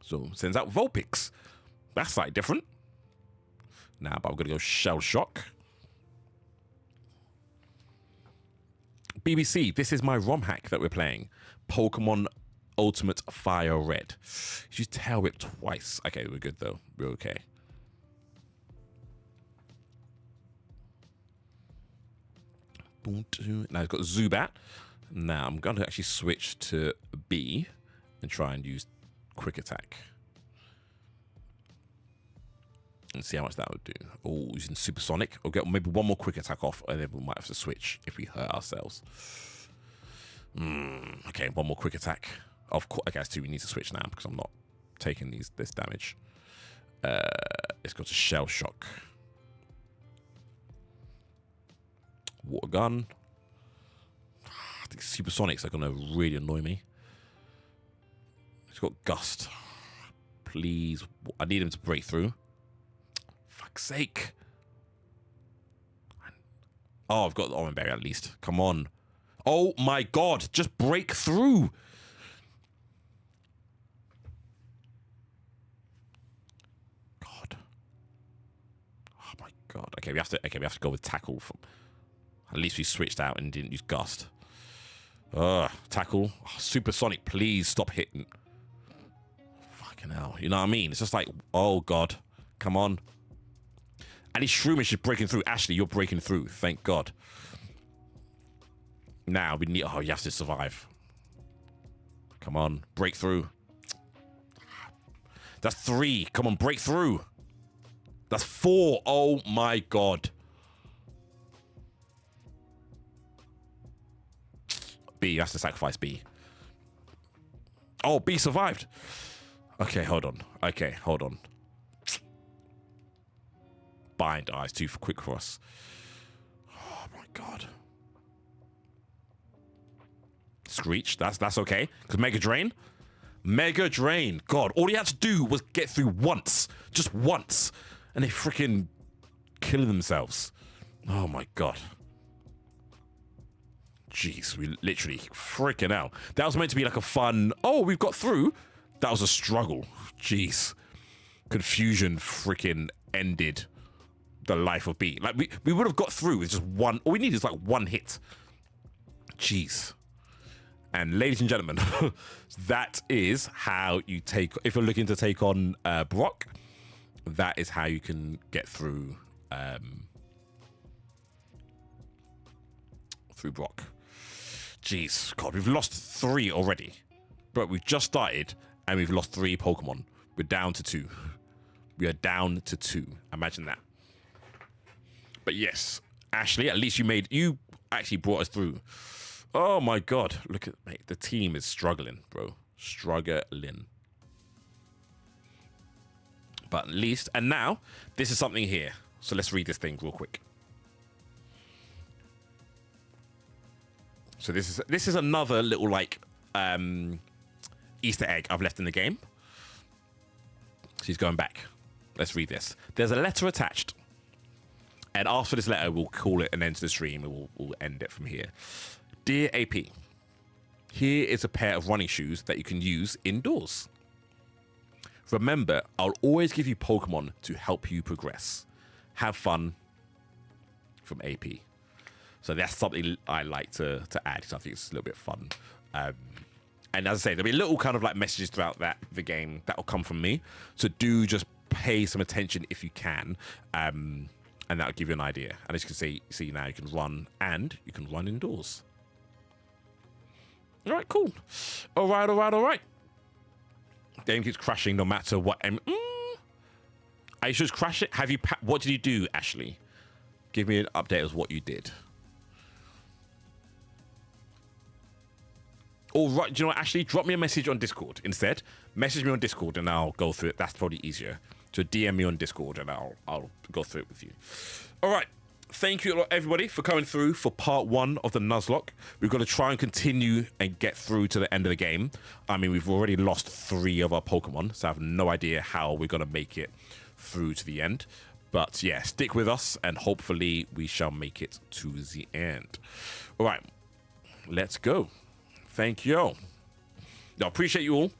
So sends out Vulpix. That's slightly different. Now, but I'm going to go Shell Shock. BBC, this is my ROM hack that we're playing. Pokemon Ultimate FireRed. You Tail Whip twice. Okay, we're good though. We're okay. Now he's got Zubat. Now I'm going to actually switch to B and try and use Quick Attack. And see how much that would do. Oh, using Supersonic. I'll get maybe 1 more Quick Attack off, and then we might have to switch if we hurt ourselves. Okay, 1 more Quick Attack. Of course, I guess too. We need to switch now because I'm not taking this damage. Let's go to Shell Shock. Water Gun. I think Supersonics are going to really annoy me. He's got Gust. Please, I need him to break through. Fuck's sake. Oh, I've got the Orange Berry at least. Come on. Oh my god, just break through. God. Oh my god. Okay, we have to go with Tackle. At least we switched out and didn't use Gust. Tackle. Oh, Supersonic, please stop hitting. Fucking hell. You know what I mean? It's just like, oh god. Come on. And his Shroomish is just breaking through. Ashley, you're breaking through. Thank God. Now we need. Oh, you have to survive. Come on, break through. That's 3. Come on, break through. That's 4. Oh my God. B, you have to sacrifice B. Oh, B survived. Okay, hold on. Bind. Oh, it's too quick for us. Oh my god. Screech. That's okay. Because Mega Drain. God, all he had to do was get through once. Just once. And they freaking kill themselves. Oh my god. Jeez, we literally freaking hell. That was meant to be like a fun. Oh, we've got through. That was a struggle. Jeez. Confusion freaking ended the life of B. Like we would have got through with just one. All we need is like 1 hit. Jeez. And ladies and gentlemen, that is how you take. If you're looking to take on Brock, that is how you can get through. through Brock. Jeez, God, we've lost 3 already. But we've just started and we've lost 3 Pokemon. We're down to 2. We are down to 2. Imagine that. But yes, Ashley, at least you actually brought us through. Oh my God. Look at, mate, the team is struggling, bro. Struggling. But at least, and now, this is something here. So let's read this thing real quick. So this is another little like Easter egg I've left in the game. She's going back. Let's read this. There's a letter attached. And after this letter, we'll call it an end to the stream and we'll end it from here. Dear AP, here is a pair of running shoes that you can use indoors. Remember, I'll always give you Pokemon to help you progress. Have fun. From AP. So that's something I like to add because I think it's a little bit fun. And as I say, there'll be little kind of like messages throughout the game that will come from me. So do just pay some attention if you can. And that'll give you an idea. And as you can see now, you can run and you can run indoors. All right, cool. All right. Game keeps crashing no matter what. I should crash it. What did you do, Ashley? Give me an update of what you did. All right, do you know what, Ashley? Drop me a message on Discord instead. Message me on Discord and I'll go through it. That's probably easier. So DM me on Discord and I'll go through it with you. All right. Thank you, everybody, for coming through for part 1 of the Nuzlocke. We're going to try and continue and get through to the end of the game. I mean, we've already lost 3 of our Pokemon, so I have no idea how we're going to make it through to the end. But yeah, stick with us and hopefully we shall make it to the end. All right, let's go. Thank you. I appreciate you all.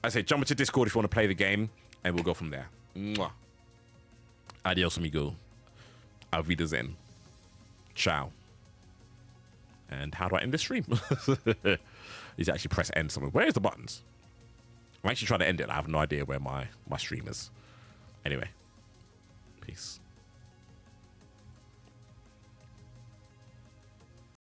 I say jump into Discord if you want to play the game and we'll go from there. Mwah. Adios, amigo. Auf Wiedersehen. Ciao. And how do I end this stream? Need to actually press end somewhere. Where's the buttons? I'm actually trying to end it. I have no idea where my stream is. Anyway. Peace.